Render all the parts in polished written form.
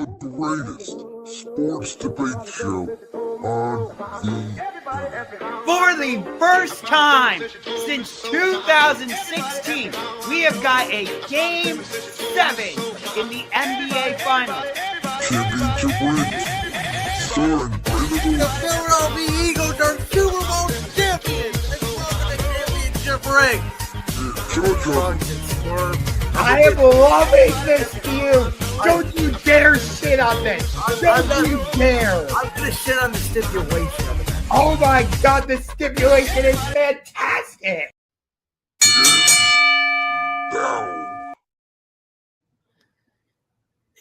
the greatest sports debate show on the For the first time since 2016, we have got a Game 7 in the NBA Finals. championship rings. Starring Brandon The Philadelphia Eagles are Super Bowl champions. They won the championship ring. I am loving this feud. Don't you dare shit on this. Don't you dare. I'm going to shit on the stipulation of it. Oh my God, the stipulation is fantastic. now.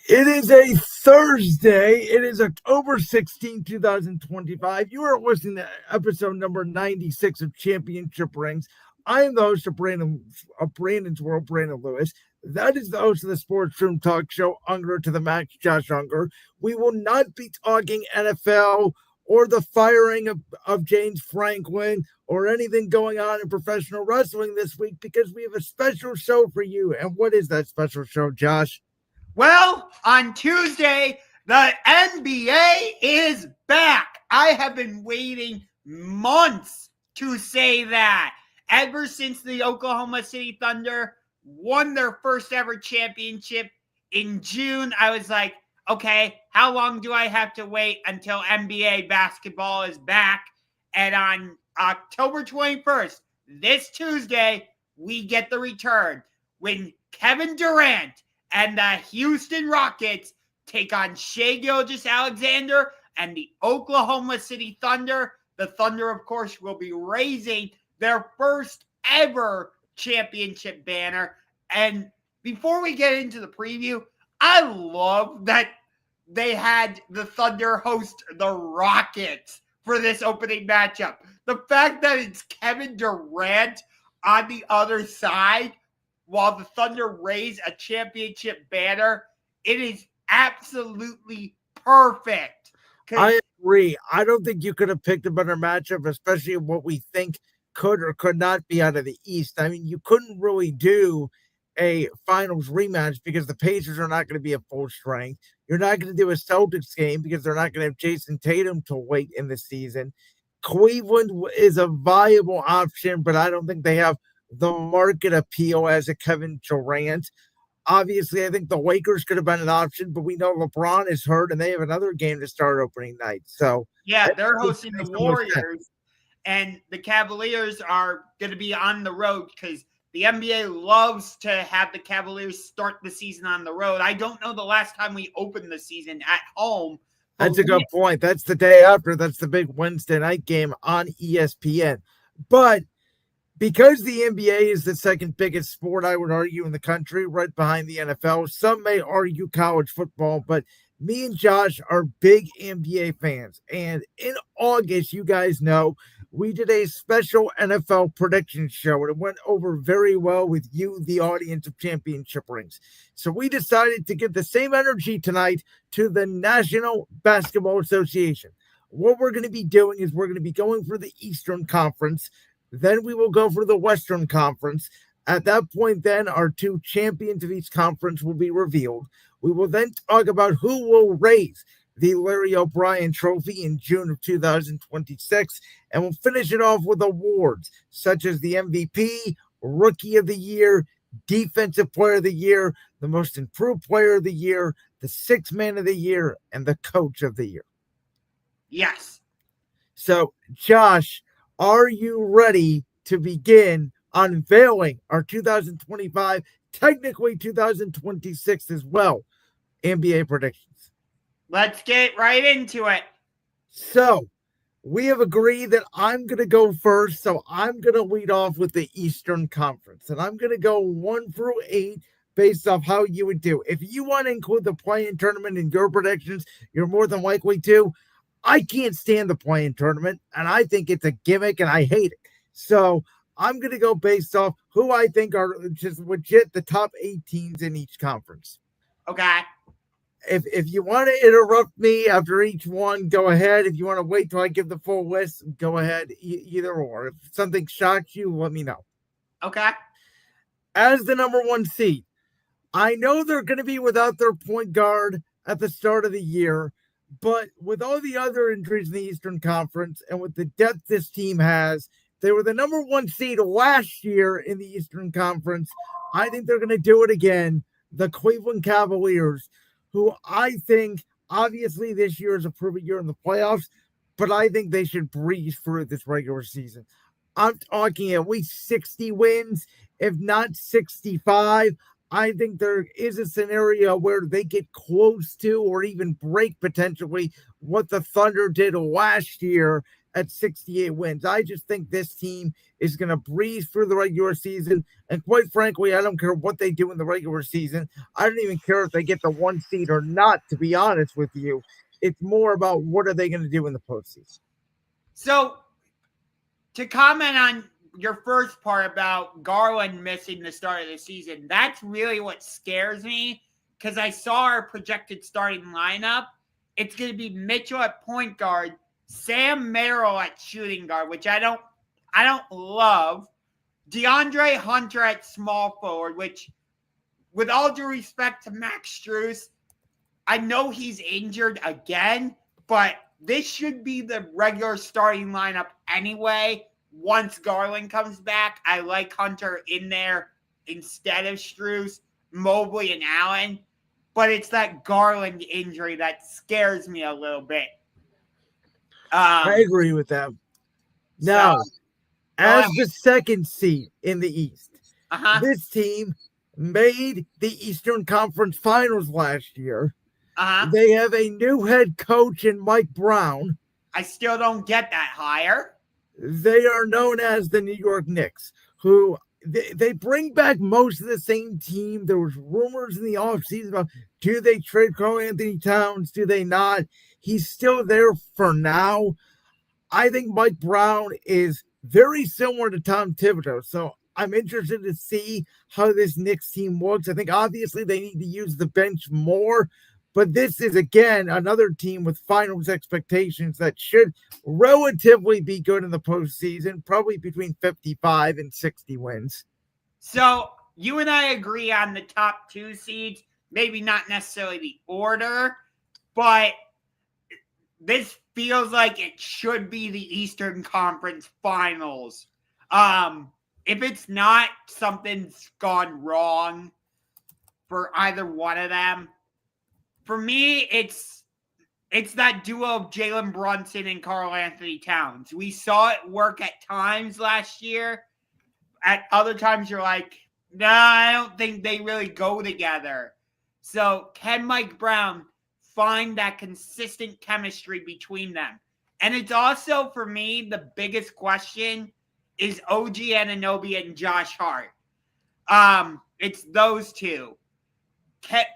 It is a Thursday. It is October 16, 2025. You are listening to episode number 96 of Championship Rings. I am the host of Brandon's World, Brandon Lewis. That is the host of the Sports Room Talk Show, Ungar to the Max, Josh Ungar. We will not be talking NFL or the firing of James Franklin or anything going on in professional wrestling this week because we have a special show for you. And what is that special show, Josh? Well, on Tuesday, the NBA is back. I have been waiting months to say that. Ever since the Oklahoma City Thunder won their first ever championship in June, I was like, okay, how long do I have to wait until NBA basketball is back? And on October 21st, this Tuesday, we get the return when Kevin Durant and the Houston Rockets take on Shai Gilgeous-Alexander and the Oklahoma City Thunder. The Thunder, of course, will be raising their first ever championship banner. And before we get into the preview, I love that they had the Thunder host the Rockets for this opening matchup. The fact that it's Kevin Durant on the other side while the Thunder raise a championship banner, it is absolutely perfect. I agree. I don't think you could have picked a better matchup, especially what we think could or could not be out of the East. I mean, you couldn't really do a finals rematch because the Pacers are not going to be at full strength. You're not going to do a Celtics game because they're not going to have Jayson Tatum to wait in the season. Cleveland is a viable option, but I don't think they have the market appeal as a Kevin Durant. Obviously, I think the Lakers could have been an option, but we know LeBron is hurt and they have another game to start opening night. So yeah, they're hosting the Warriors, and the Cavaliers are going to be on the road because the NBA loves to have the Cavaliers start the season on the road. I don't know the last time we opened the season at home. That's a good point. That's the day after. That's the big Wednesday night game on ESPN. But because the NBA is the second biggest sport, I would argue, in the country, right behind the NFL, some may argue college football, but me and Josh are big NBA fans. And in August, you guys know, we did a special NFL prediction show, and it went over very well with you, the audience of Championship Rings. So we decided to give the same energy tonight to the National Basketball Association. What we're going to be doing is we're going to be going for the Eastern Conference. Then we will go for the Western Conference. At that point, then, our two champions of each conference will be revealed. We will then talk about who will raise the Larry O'Brien Trophy in June of 2026, and we'll finish it off with awards such as the MVP, Rookie of the Year, Defensive Player of the Year, the Most Improved Player of the Year, the Sixth Man of the Year, and the Coach of the Year. Yes. So, Josh, are you ready to begin unveiling our 2025, technically 2026 as well, NBA predictions? Let's get right into it. So, we have agreed that I'm going to go first, so I'm going to lead off with the Eastern Conference, and I'm going to go 1 through 8 based off how you would do. If you want to include the play-in tournament in your predictions, you're more than likely to. I can't stand the play-in tournament, and I think it's a gimmick, and I hate it. So I'm going to go based off who I think are just legit the top 8 teams in each conference. Okay. If you want to interrupt me after each one, go ahead. If you want to wait till I give the full list, go ahead. Either or. If something shocks you, let me know. Okay. As the number 1 seed, I know they're going to be without their point guard, at the start of the year. But with all the other injuries in the Eastern Conference and with the depth this team has, they were the number one seed last year in the Eastern Conference. I think they're going to do it again. The Cleveland Cavaliers, who I think obviously this year is a proven year in the playoffs, but I think they should breeze through this regular season. I'm talking at least 60 wins, if not 65. I think there is a scenario where they get close to or even break potentially what the Thunder did last year at 68 wins. I just think this team is going to breeze through the regular season. And quite frankly, I don't care what they do in the regular season. I don't even care if they get the one seed or not, to be honest with you. It's more about what are they going to do in the postseason. So, to comment on your first part about Garland missing the start of the season, that's really what scares me because I saw our projected starting lineup. It's going to be Mitchell at point guard, Sam Merrill at shooting guard, which I don't love, DeAndre Hunter at small forward, which, with all due respect to Max Strus, I know he's injured again, but this should be the regular starting lineup anyway. Once Garland comes back, I like Hunter in there instead of Strus, Mobley, and Allen. But it's that Garland injury that scares me a little bit. I agree with that. Now, as the second seed in the East, this team made the Eastern Conference Finals last year. They have a new head coach in Mike Brown. I still don't get that hire. They are known as the New York Knicks, who they bring back most of the same team. There was rumors in the offseason about, do they trade Karl-Anthony Towns? Do they not? He's still there for now. I think Mike Brown is very similar to Tom Thibodeau. So I'm interested to see how this Knicks team works. I think obviously they need to use the bench more. But this is, again, another team with finals expectations that should relatively be good in the postseason, probably between 55 and 60 wins. So you and I agree on the top two seeds, maybe not necessarily the order, but this feels like it should be the Eastern Conference Finals. If it's not, something's gone wrong for either one of them. For me, it's that duo of Jalen Brunson and Karl-Anthony Towns. We saw it work at times last year. At other times, you're like, nah, I don't think they really go together. So can Mike Brown find that consistent chemistry between them? And it's also, for me, the biggest question is OG Anunoby and Josh Hart. It's those two.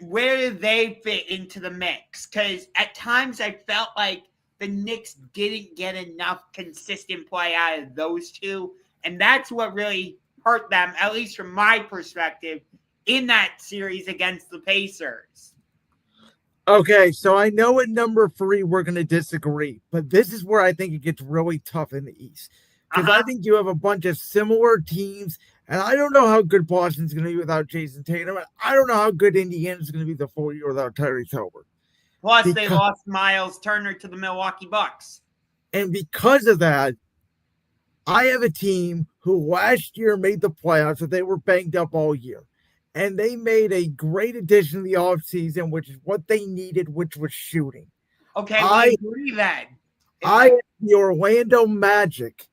Where do they fit into the mix? Because at times I felt like the Knicks didn't get enough consistent play out of those two. And that's what really hurt them, at least from my perspective, in that series against the Pacers. Okay, so I know at number 3 we're going to disagree, but this is where I think it gets really tough in the East. Because I think you have a bunch of similar teams, and I don't know how good Boston's going to be without Jayson Tatum, and I don't know how good Indiana's going to be the full year without Tyrese Haliburton. Plus, they lost Miles Turner to the Milwaukee Bucks. And because of that, I have a team who last year made the playoffs, but they were banged up all year. And they made a great addition in the offseason, which is what they needed, which was shooting. Okay, I agree then. I have the Orlando Magic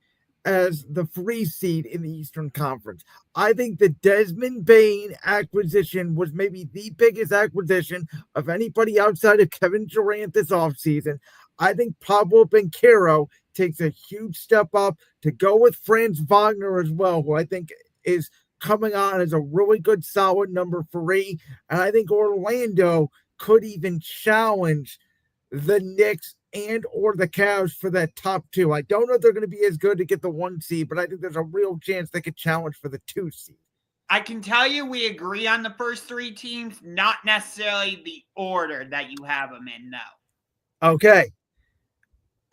as the free seed in the Eastern Conference. I think the Desmond Bane acquisition was maybe the biggest acquisition of anybody outside of Kevin Durant this offseason. I think Pablo Banchero takes a huge step up to go with Franz Wagner as well, who I think is coming on as a really good, solid number 3. And I think Orlando could even challenge the Knicks and or the Cavs for that top 2. I don't know if they're going to be as good to get the 1 seed, but I think there's a real chance they could challenge for the 2 seed. I can tell you we agree on the first 3 teams, not necessarily the order that you have them in, though. Okay.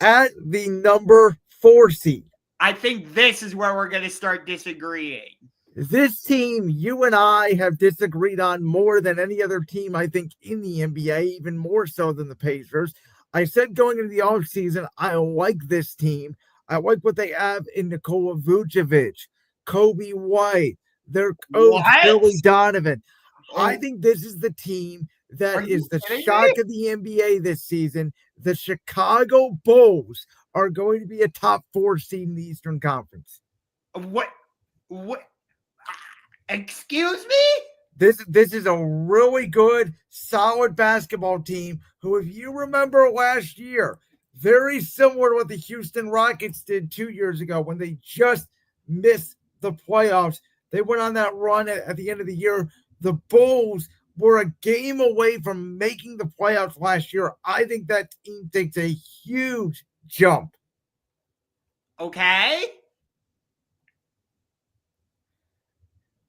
At the number 4 seed. I think this is where we're going to start disagreeing. This team, you and I have disagreed on more than any other team, I think, in the NBA, even more so than the Pacers. I said going into the offseason, I like this team. I like what they have in Nikola Vucevic, Kobe White, their coach, What? Billy Donovan. I Oh, think this is the team are that you is the kidding shock me? of the NBA this season. The Chicago Bulls are going to be a top 4 seed in the Eastern Conference. What? What? Excuse me? This is a really good, solid basketball team who, if you remember last year, very similar to what the Houston Rockets did 2 years ago when they just missed the playoffs. They went on that run at the end of the year. The Bulls were a game away from making the playoffs last year. I think that team takes a huge jump. Okay.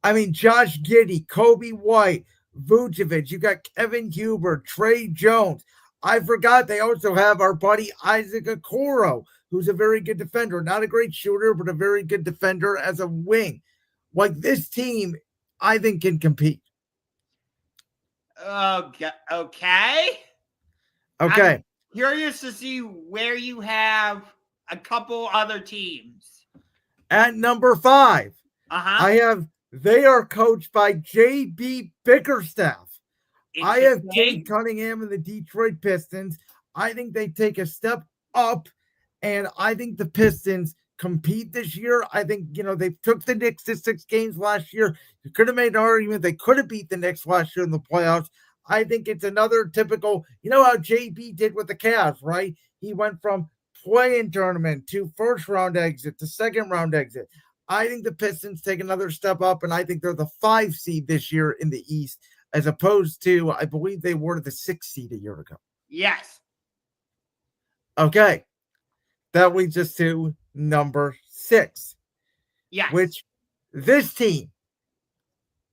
I mean, Josh Giddey, Kobe White, Vucevic. You got Kevin Huber, Trey Jones. I forgot they also have our buddy Isaac Okoro, who's a very good defender. Not a great shooter, but a very good defender as a wing. Like this team, I think can compete. Okay. Okay. I'm curious to see where you have a couple other teams. At number 5, I have they are coached by J.B. Bickerstaff. I have Cade Cunningham and the Detroit Pistons. I think they take a step up, and I think the Pistons compete this year. I think, they took the Knicks to 6 games last year. You could have made an argument they could have beat the Knicks last year in the playoffs. I think it's another typical, how JB did with the Cavs, right? He went from play-in tournament to first-round exit to second-round exit. I think the Pistons take another step up, and I think they're the 5 seed this year in the East, as opposed to, I believe they were the 6 seed a year ago. Yes. Okay. That leads us to number 6. Yes. Which this team,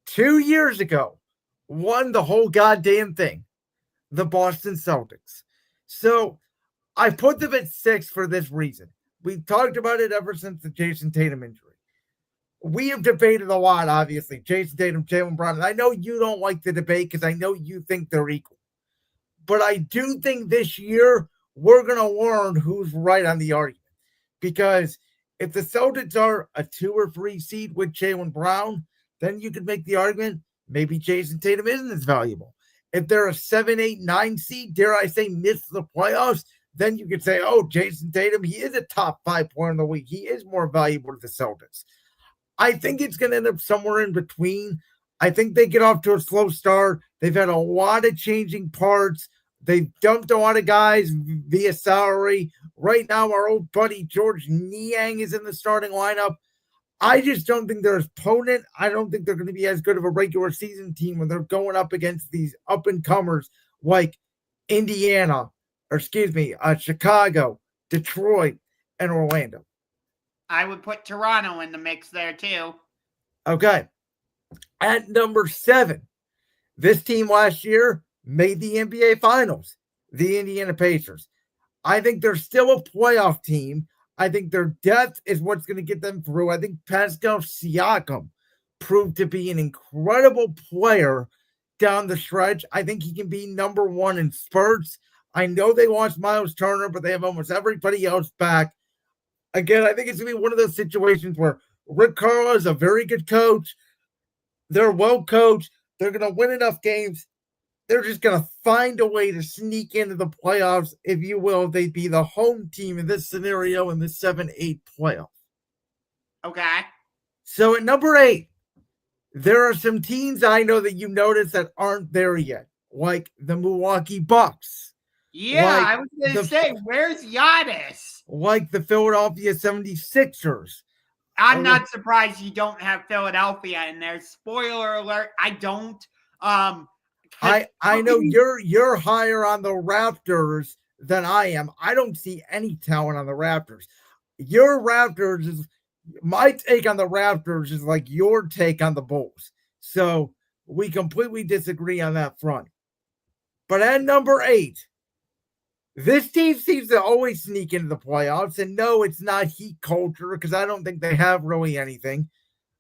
2 years ago, won the whole goddamn thing. The Boston Celtics. So I put them at 6 for this reason. We've talked about it ever since the Jayson Tatum injury. We have debated a lot, obviously. Jayson Tatum, Jaylen Brown. And I know you don't like the debate because I know you think they're equal. But I do think this year we're going to learn who's right on the argument. Because if the Celtics are a 2 or 3 seed with Jaylen Brown, then you could make the argument maybe Jayson Tatum isn't as valuable. If they're a 7, 8, 9 seed, dare I say, miss the playoffs, then you could say, oh, Jayson Tatum, he is a top 5 player in the league. He is more valuable to the Celtics. I think it's going to end up somewhere in between. I think they get off to a slow start. They've had a lot of changing parts. They've dumped a lot of guys via salary. Right now, our old buddy George Niang is in the starting lineup. I just don't think they're as potent. I don't think they're going to be as good of a regular season team when they're going up against these up-and-comers like Chicago, Detroit, and Orlando. I would put Toronto in the mix there too. Okay. At number 7, this team last year made the NBA Finals, the Indiana Pacers. I think they're still a playoff team. I think their depth is what's going to get them through. I think Pascal Siakam proved to be an incredible player down the stretch. I think he can be number 1 in spurts. I know they lost Miles Turner, but they have almost everybody else back. Again, I think it's going to be one of those situations where Rick Carlisle is a very good coach. They're well coached. They're going to win enough games. They're just going to find a way to sneak into the playoffs, if you will. They'd be the home team in this scenario in the 7-8 playoff. Okay. So at number 8, there are some teams I know that you noticed that aren't there yet, like the Milwaukee Bucks. Yeah, I was going to say, where's Giannis? Like the Philadelphia 76ers. I'm not surprised you don't have Philadelphia in there. Spoiler alert, I don't. I know you're higher on the Raptors than I am. I don't see any talent on the Raptors. Your Raptors is my take on the Raptors is like your take on the Bulls. So we completely disagree on that front. But at number 8, this team seems to always sneak into the playoffs. And no, it's not Heat culture because I don't think they have really anything.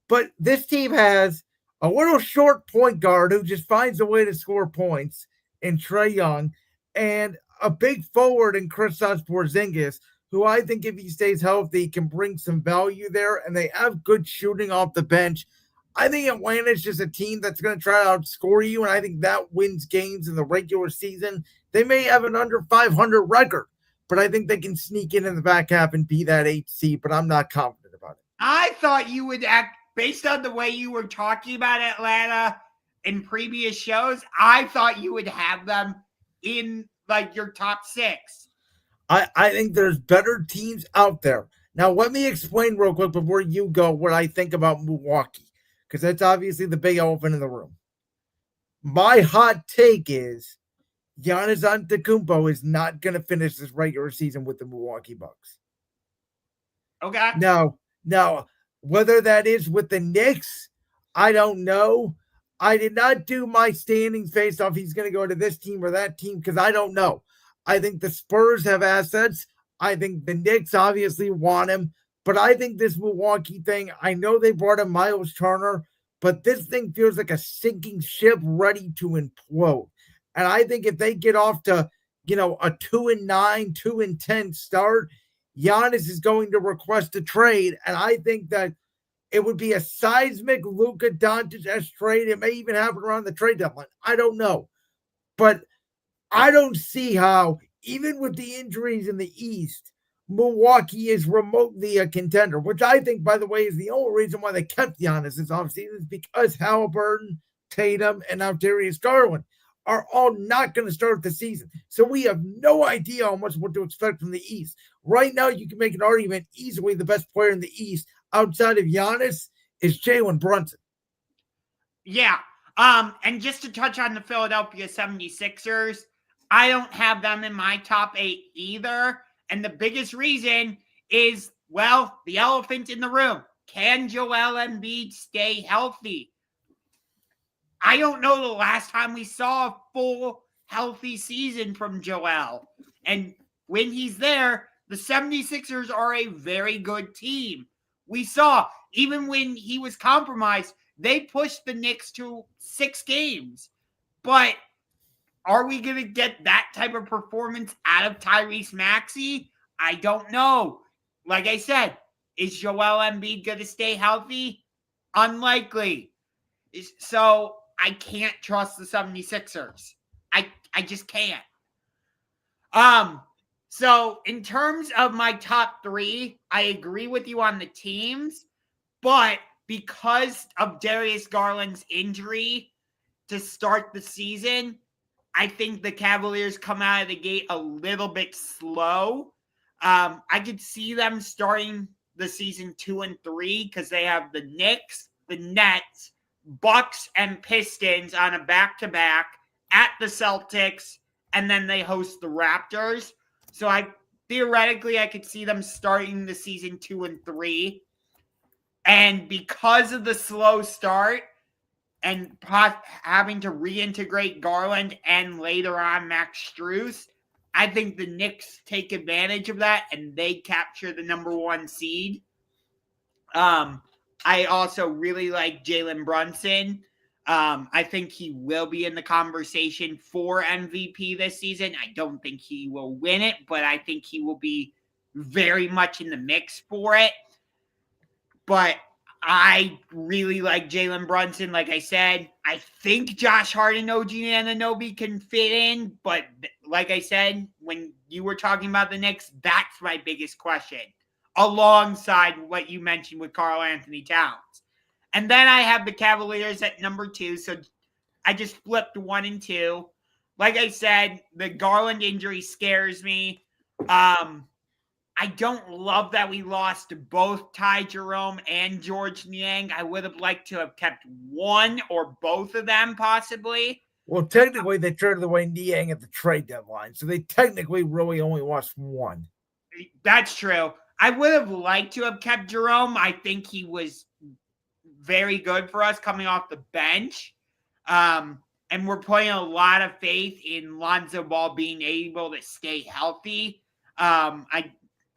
But this team has a little short point guard who just finds a way to score points in Trae Young, and a big forward in Kristaps Porzingis, who I think if he stays healthy can bring some value there, and they have good shooting off the bench. I think Atlanta's just a team that's going to try to outscore you, and I think that wins games in the regular season. They may have an under 500 record, but I think they can sneak in the back half and be that 8 seed, but I'm not confident about it. I thought you would act, based on the way you were talking about Atlanta in previous shows, I thought you would have them in like your top 6. I think there's better teams out there. Now, let me explain real quick before you go what I think about Milwaukee, because that's obviously the big elephant in the room. My hot take is Giannis Antetokounmpo is not going to finish this regular season with the Milwaukee Bucks. Okay. Now, whether that is with the Knicks, I don't know. I did not do my standings based off he's going to go to this team or that team because I don't know. I think the Spurs have assets. I think the Knicks obviously want him. But I think this Milwaukee thing, I know they brought in Miles Turner, but this thing feels like a sinking ship ready to implode. And I think if they get off to, a 2-9, 2-10 start, Giannis is going to request a trade. And I think that it would be a seismic Luka Doncic trade. It may even happen around the trade deadline. I don't know. But I don't see how, even with the injuries in the East, Milwaukee is remotely a contender, which I think, by the way, is the only reason why they kept Giannis this offseason is because Haliburton, Tatum, and now Darius Garland are all not going to start the season. So we have no idea how much what to expect from the East. Right now, you can make an argument easily the best player in the East outside of Giannis is Jalen Brunson. Yeah. And just to touch on the Philadelphia 76ers, I don't have them in my top 8 either. And the biggest reason is, well, the elephant in the room. Can Joel Embiid stay healthy? I don't know the last time we saw a full healthy season from Joel. And when he's there, the 76ers are a very good team. We saw, even when he was compromised, they pushed the Knicks to 6 games. But are we going to get that type of performance out of Tyrese Maxey? I don't know. Like I said, is Joel Embiid going to stay healthy? Unlikely. So I can't trust the 76ers. I just can't. So in terms of my top 3, I agree with you on the teams, but because of Darius Garland's injury to start the season, I think the Cavaliers come out of the gate a little bit slow. I could see them starting the season 2-3 because they have the Knicks, the Nets, Bucks, and Pistons on a back-to-back at the Celtics, and then they host the Raptors. So theoretically I could see them starting the season 2-3. And because of the slow start and having to reintegrate Garland and later on Max Strus, I think the Knicks take advantage of that and they capture the number 1 seed. I also really like Jalen Brunson. I think he will be in the conversation for MVP this season. I don't think he will win it, but I think he will be very much in the mix for it. But I really like Jalen Brunson. Like I said, I think Josh Hart and OG Anunoby can fit in. But like I said, when you were talking about the Knicks, that's my biggest question, alongside what you mentioned with Karl Anthony Towns. And then I have the Cavaliers at number 2. So I just flipped 1 and 2. Like I said, the Garland injury scares me. I don't love that we lost both Ty Jerome and George Niang. I would have liked to have kept one or both of them, possibly. Well, technically, they traded away Niang at the trade deadline, so they technically really only lost one. That's true. I would have liked to have kept Jerome. I think he was very good for us coming off the bench. And we're putting a lot of faith in Lonzo Ball being able to stay healthy.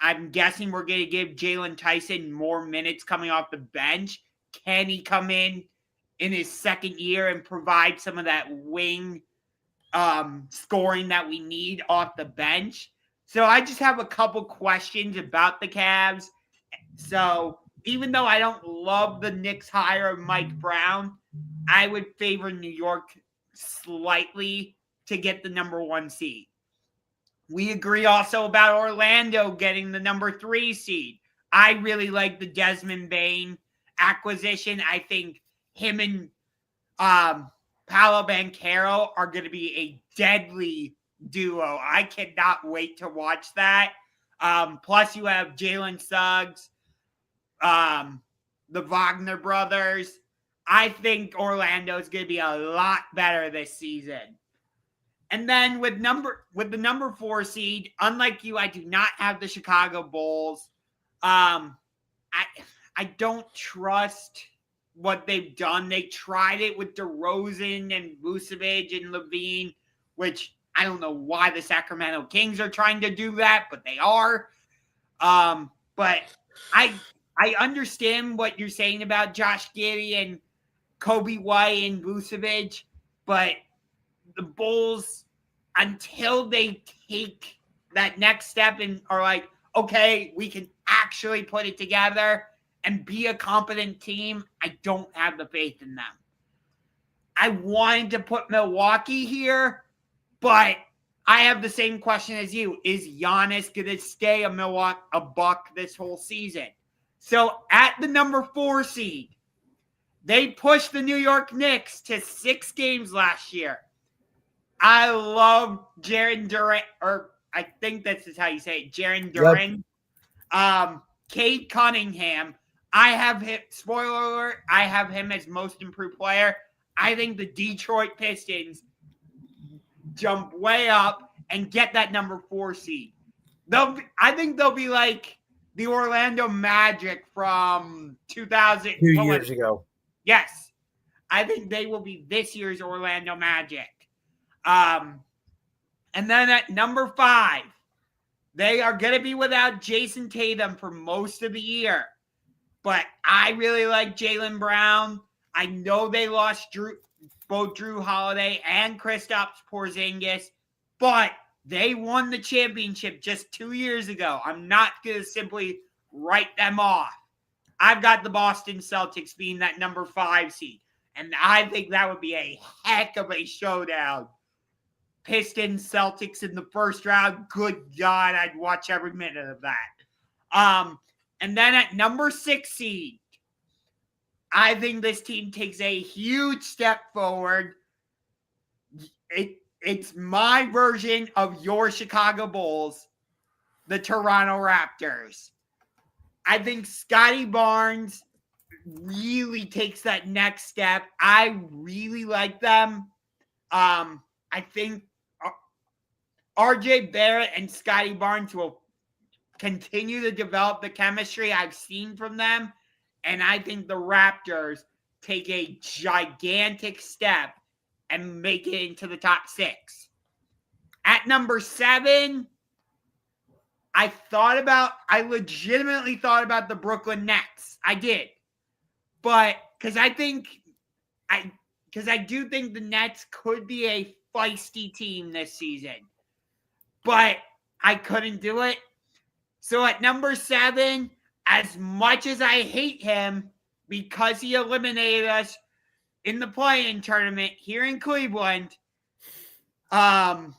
I'm guessing we're going to give Jalen Tyson more minutes coming off the bench can he come in his second year and provide some of that wing scoring that we need off the bench? So I just have a couple questions about the Cavs. So even though I don't love the Knicks hire of Mike Brown, I would favor New York slightly to get the number 1 seed. We agree also about Orlando getting the number 3 seed. I really like the Desmond Bane acquisition. I think him and Paolo Banchero are going to be a deadly duo. I cannot wait to watch that. Plus, you have Jalen Suggs, the Wagner brothers. I think Orlando is going to be a lot better this season. And then with the number 4 seed, unlike you, I do not have the Chicago Bulls. I don't trust what they've done. They tried it with DeRozan and Vucevic and Levine, which I don't know why the Sacramento Kings are trying to do that, but they are. But I understand what you're saying about Josh Giddey and Kobe White and Vucevic, but the Bulls, until they take that next step and are like, okay, we can actually put it together and be a competent team, I don't have the faith in them. I wanted to put Milwaukee here, but I have the same question as you. Is Giannis going to stay a Buck this whole season? So at the number 4 seed, they pushed the New York Knicks to 6 games last year. I love Jaren Duran, or I think this is how you say it, Jaren Duran. Yep. Cade Cunningham. I have him, spoiler alert, I have him as most improved player. I think the Detroit Pistons jump way up and get that number 4 seed. I think they'll be like the Orlando Magic from 2000. 2 years ago. Yes. I think they will be this year's Orlando Magic. And then at number 5, they are going to be without Jayson Tatum for most of the year. But I really like Jaylen Brown. I know they lost both Drew Holiday and Kristaps Porzingis, but they won the championship just 2 years ago. I'm not going to simply write them off. I've got the Boston Celtics being that number 5 seed, and I think that would be a heck of a showdown. Pistons, Celtics in the first round. Good God, I'd watch every minute of that. And then at number 6 seed, I think this team takes a huge step forward. It's my version of your Chicago Bulls, the Toronto Raptors. I think Scotty Barnes really takes that next step. I really like them. I think RJ Barrett and Scotty Barnes will continue to develop the chemistry I've seen from them. And I think the Raptors take a gigantic step and make it into the top 6. At number 7, I legitimately thought about the Brooklyn Nets. I did. But because I do think the Nets could be a feisty team this season. But I couldn't do it. So at number 7, as much as I hate him because he eliminated us in the play-in tournament here in Cleveland, and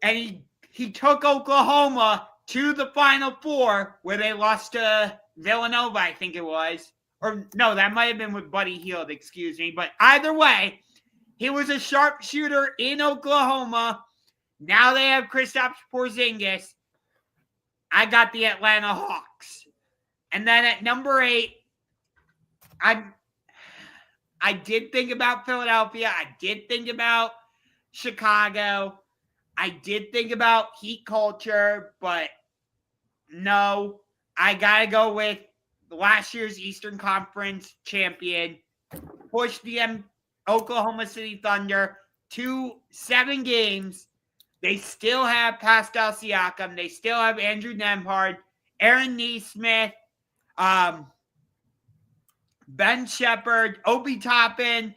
he took Oklahoma to the Final Four where they lost to Villanova, I think it was. Or no, that might have been with Buddy Hield, excuse me. But either way, he was a sharpshooter in Oklahoma. Now they have Kristaps Porzingis. I got the Atlanta Hawks. And then at number 8, I did think about Philadelphia. I did think about Chicago. I did think about Heat culture, but no, I got to go with last year's Eastern Conference champion, push the Oklahoma City Thunder to 7 games. They still have Pascal Siakam. They still have Andrew Nembhard, Aaron Nesmith, Ben Shepherd, Obi Toppin.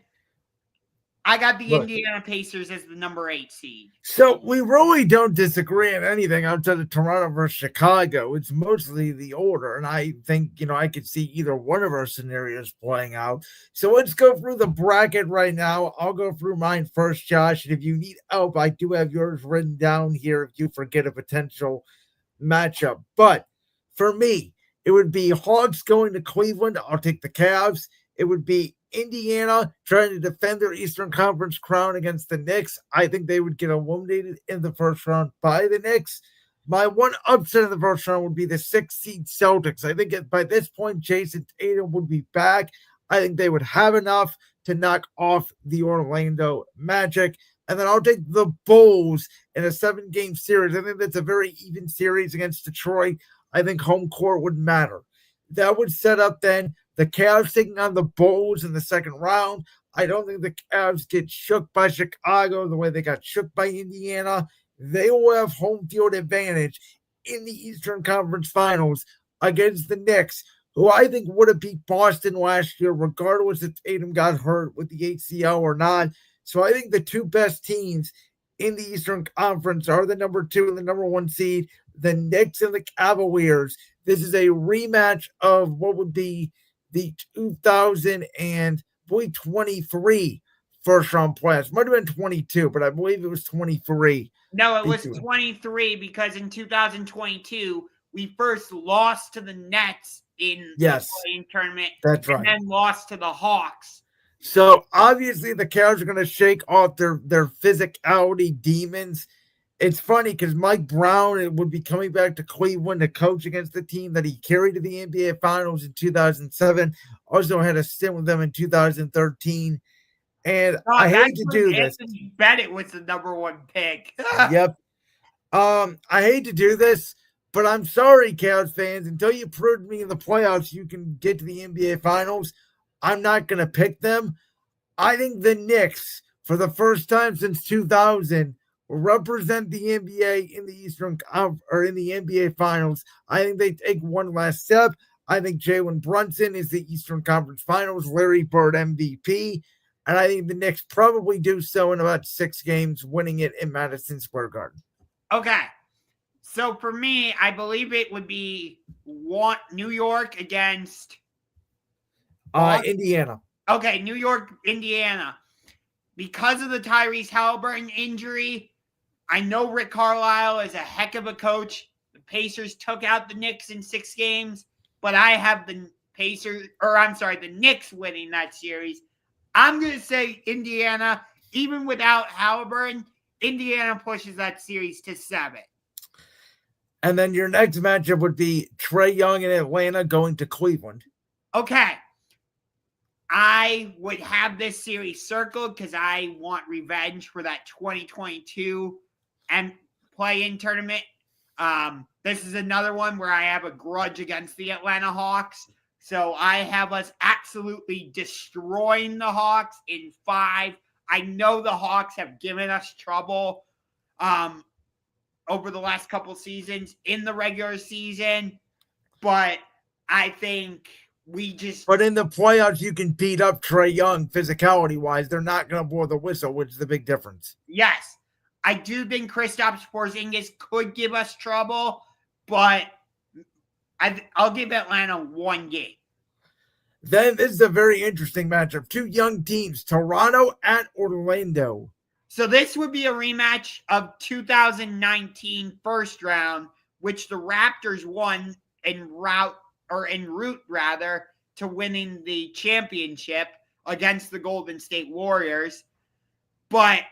I got the Look. Indiana Pacers as the number 8 seed. So we really don't disagree on anything outside of Toronto versus Chicago. It's mostly the order, and I think I could see either one of our scenarios playing out. So let's go through the bracket right now. I'll go through mine first, Josh, and if you need help, I do have yours written down here if you forget a potential matchup. But for me, it would be Hawks going to Cleveland. I'll take the Cavs. It would be Indiana trying to defend their Eastern Conference crown against the Knicks. I think they would get eliminated in the first round by the Knicks. My one upset in the first round would be the 6th seed Celtics. I think by this point, Jayson Tatum would be back. I think they would have enough to knock off the Orlando Magic. And then I'll take the Bulls in a 7-game series. I think that's a very even series against Detroit. I think home court would matter. That would set up then the Cavs taking on the Bulls in the second round. I don't think the Cavs get shook by Chicago the way they got shook by Indiana. They will have home field advantage in the Eastern Conference Finals against the Knicks, who I think would have beat Boston last year, regardless if Tatum got hurt with the ACL or not. So I think the two best teams in the Eastern Conference are the number 2 and the number 1 seed, the Knicks and the Cavaliers. This is a rematch of what would be the 2023 first round playoffs. Might have been 22, but I believe it was 23. No, it was 23 because in 2022, we first lost to the Nets in the playing tournament. That's right. And then lost to the Hawks. So obviously the Cavs are going to shake off their physicality demons. It's funny because Mike Brown would be coming back to Cleveland to coach against the team that he carried to the NBA Finals in 2007. Also had a stint with them in 2013. And I hate to do this. Anthony Bennett was the number 1 pick. Yep. I hate to do this, but I'm sorry, Cavs fans. Until you prove to me in the playoffs you can get to the NBA Finals, I'm not going to pick them. I think the Knicks, for the first time since 2000, will represent the NBA in the Eastern or in the NBA Finals. I think they take one last step. I think Jalen Brunson is the Eastern Conference Finals Larry Bird MVP, and I think the Knicks probably do so in about 6 games, winning it in Madison Square Garden. Okay, so for me, I believe it would be New York against Indiana. Okay, New York, Indiana. Because of the Tyrese Haliburton injury, I know Rick Carlisle is a heck of a coach. The Pacers took out the Knicks in 6 games, but I have the Knicks winning that series. I'm going to say Indiana, even without Haliburton, Indiana pushes that series to 7. And then your next matchup would be Trae Young in Atlanta going to Cleveland. Okay. I would have this series circled because I want revenge for that 2022 and play-in tournament. This is another one where I have a grudge against the Atlanta Hawks. So I have us absolutely destroying the Hawks in 5. I know the Hawks have given us trouble over the last couple seasons in the regular season, but I think But in the playoffs, you can beat up Trae Young physicality-wise. They're not going to blow the whistle, which is the big difference. Yes. I do think Kristaps Porzingis could give us trouble, but I'll give Atlanta 1 game. Then this is a very interesting matchup. 2 young teams, Toronto at Orlando. So this would be a rematch of 2019 first round, which the Raptors won en route to winning the championship against the Golden State Warriors. But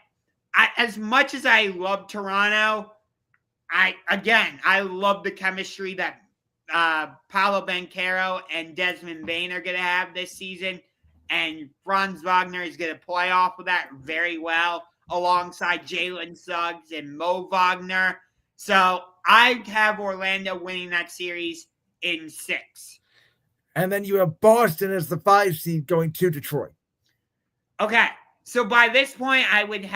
as much as I love Toronto, I love the chemistry that Paolo Banchero and Desmond Bane are going to have this season. And Franz Wagner is going to play off of that very well alongside Jalen Suggs and Mo Wagner. So I have Orlando winning that series in 6. And then you have Boston as the 5 seed going to Detroit. Okay. So by this point, I would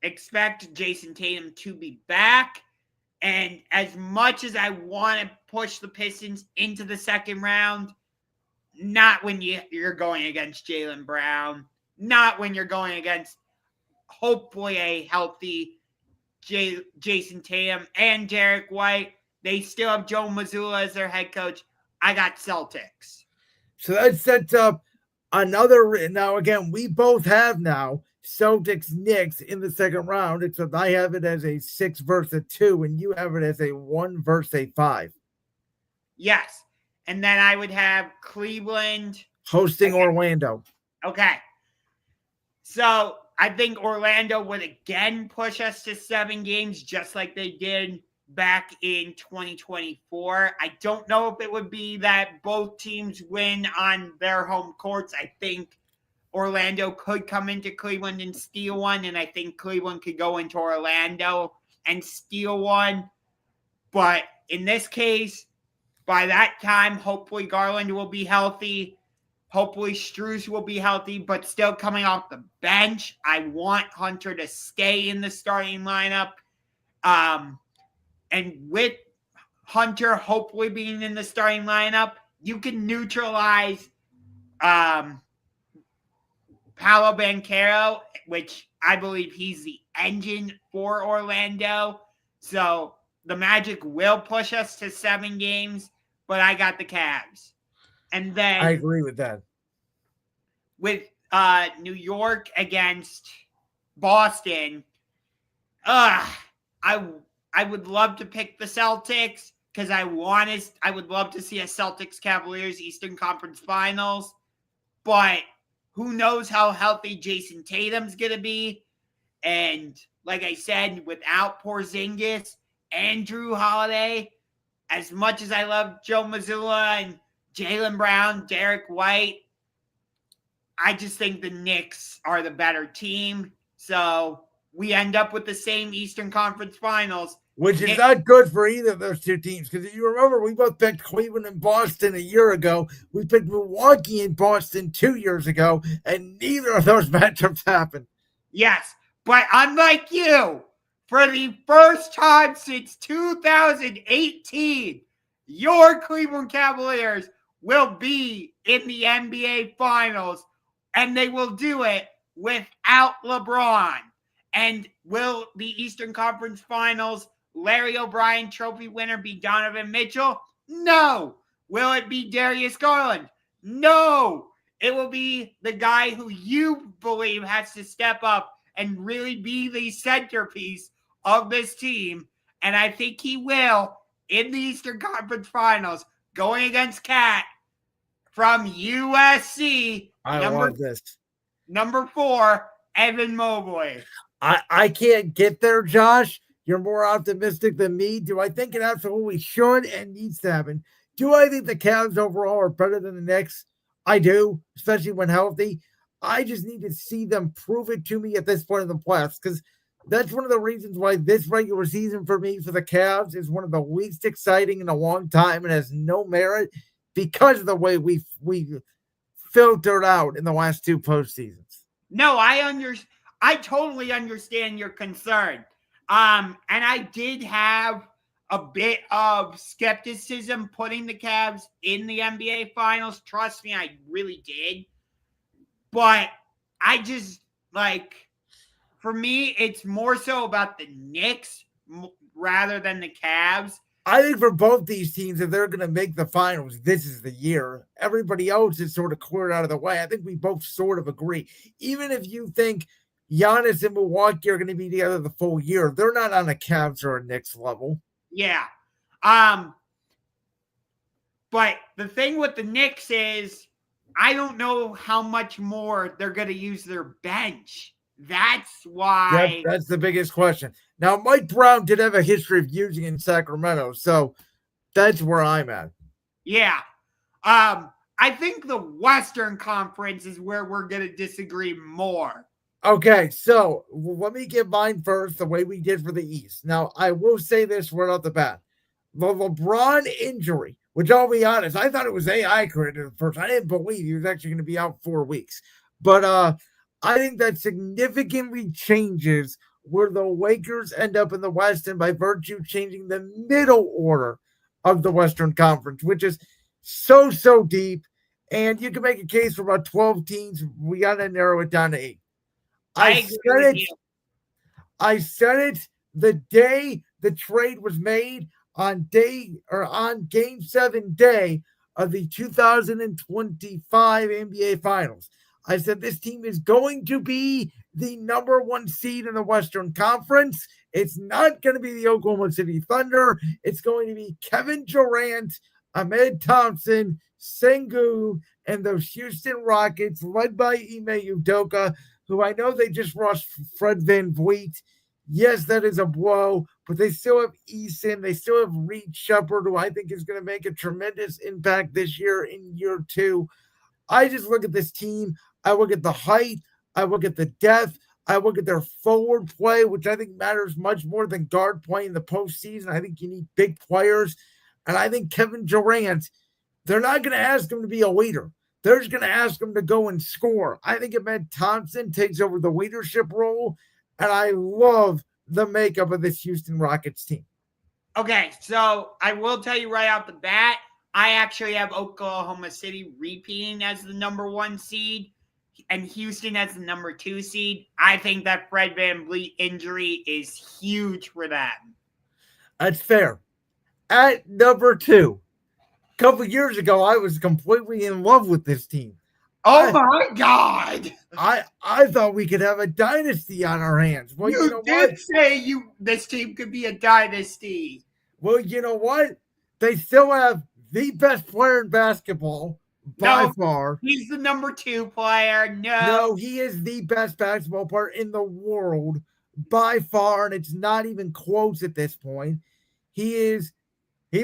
expect Jayson Tatum to be back. And as much as I want to push the Pistons into the second round, Not when you're going against Jaylen Brown. Not when you're going against hopefully a healthy Jayson Tatum and Derek White. They still have Joe Mazzulla as their head coach. I got Celtics. So that sets up another. Now, again, we both have now Celtics Knicks in the second round, except I have it as a 6 versus a 2, and you have it as a 1 versus a 5. Yes. And then I would have Cleveland hosting Orlando. Okay. So I think Orlando would again push us to 7 games, just like they did back in 2024. I don't know if it would be that both teams win on their home courts. I think Orlando could come into Cleveland and steal one, and I think Cleveland could go into Orlando and steal one. But in this case, by that time, hopefully Garland will be healthy. Hopefully Strus will be healthy, but still coming off the bench. I want Hunter to stay in the starting lineup. And with Hunter hopefully being in the starting lineup, you can neutralize Paolo Banchero, which I believe he's the engine for Orlando. So the Magic will push us to 7 games, but I got the Cavs. And then I agree with that. With New York against Boston, I would love to pick the Celtics because I would love to see a Celtics Cavaliers Eastern Conference Finals. But who knows how healthy Jayson Tatum's going to be. And like I said, without Porzingis and Drew Holiday, as much as I love Joe Mazzulla and Jaylen Brown, Derek White, I just think the Knicks are the better team. So we end up with the same Eastern Conference Finals. Which is not good for either of those two teams. Because if you remember, we both picked Cleveland and Boston a year ago. We picked Milwaukee and Boston 2 years ago. And neither of those matchups happened. Yes. But unlike you, for the first time since 2018, your Cleveland Cavaliers will be in the NBA Finals, and they will do it without LeBron. And will the Eastern Conference Finals Larry O'Brien Trophy winner be Donovan Mitchell? No. Will it be Darius Garland? No. It will be the guy who you believe has to step up and really be the centerpiece of this team. And I think he will in the Eastern Conference Finals, going against Cat from USC. I love this. Number 4, Evan Mobley. I can't get there, Josh. You're more optimistic than me. Do I think it absolutely should and needs to happen? Do I think the Cavs overall are better than the Knicks? I do, especially when healthy. I just need to see them prove it to me at this point in the playoffs, because that's one of the reasons why this regular season for me for the Cavs is one of the least exciting in a long time and has no merit because of the way we filtered out in the last 2 postseasons. No, I totally understand your concern. And I did have a bit of skepticism putting the Cavs in the NBA Finals. Trust me, I really did. But I just, for me, it's more so about the Knicks rather than the Cavs. I think for both these teams, if they're going to make the finals, this is the year. Everybody else is sort of cleared out of the way. I think we both sort of agree. Even if you think Giannis and Milwaukee are going to be together the full year, they're not on a Cavs or a Knicks level. Yeah. But the thing with the Knicks is I don't know how much more they're going to use their bench. That's why. Yep, that's the biggest question. Now, Mike Brown did have a history of using in Sacramento, so that's where I'm at. Yeah. I think the Western Conference is where we're going to disagree more. Okay, so let me get mine first, the way we did for the East. Now, I will say this right off the bat. The LeBron injury, which I'll be honest, I thought it was AI created at first. I didn't believe he was actually going to be out 4 weeks. But I think that significantly changes where the Lakers end up in the West, and by virtue changing the middle order of the Western Conference, which is so deep. And you can make a case for about 12 teams. We got to narrow it down to 8. I agree with you. I said it the day the trade was made on game 7 day of the 2025 NBA Finals. I said this team is going to be the number 1 seed in the Western Conference. It's not going to be the Oklahoma City Thunder. It's going to be Kevin Durant, Ahmed Thompson, Sengun, and those Houston Rockets led by Ime Udoka, who I know they just lost Fred VanVleet. Yes, that is a blow, but they still have Eason. They still have Reed Shepard, who I think is going to make a tremendous impact this year in year 2. I just look at this team. I look at the height. I look at the depth. I look at their forward play, which I think matters much more than guard play in the postseason. I think you need big players. And I think Kevin Durant, they're not going to ask him to be a leader. They're just going to ask him to go and score. I think Ahmed Thompson takes over the leadership role. And I love the makeup of this Houston Rockets team. Okay, so I will tell you right off the bat, I actually have Oklahoma City repeating as the number 1 seed and Houston as the number 2 seed. I think that Fred VanVleet injury is huge for them. That's fair. At number 2, a couple years ago, I was completely in love with this team. Oh my God! I thought we could have a dynasty on our hands. Well, you know did what? Say this team could be a dynasty. Well, you know what? They still have the best player in basketball by far. He's the number 2 player. No, he is the best basketball player in the world by far, and it's not even close at this point. He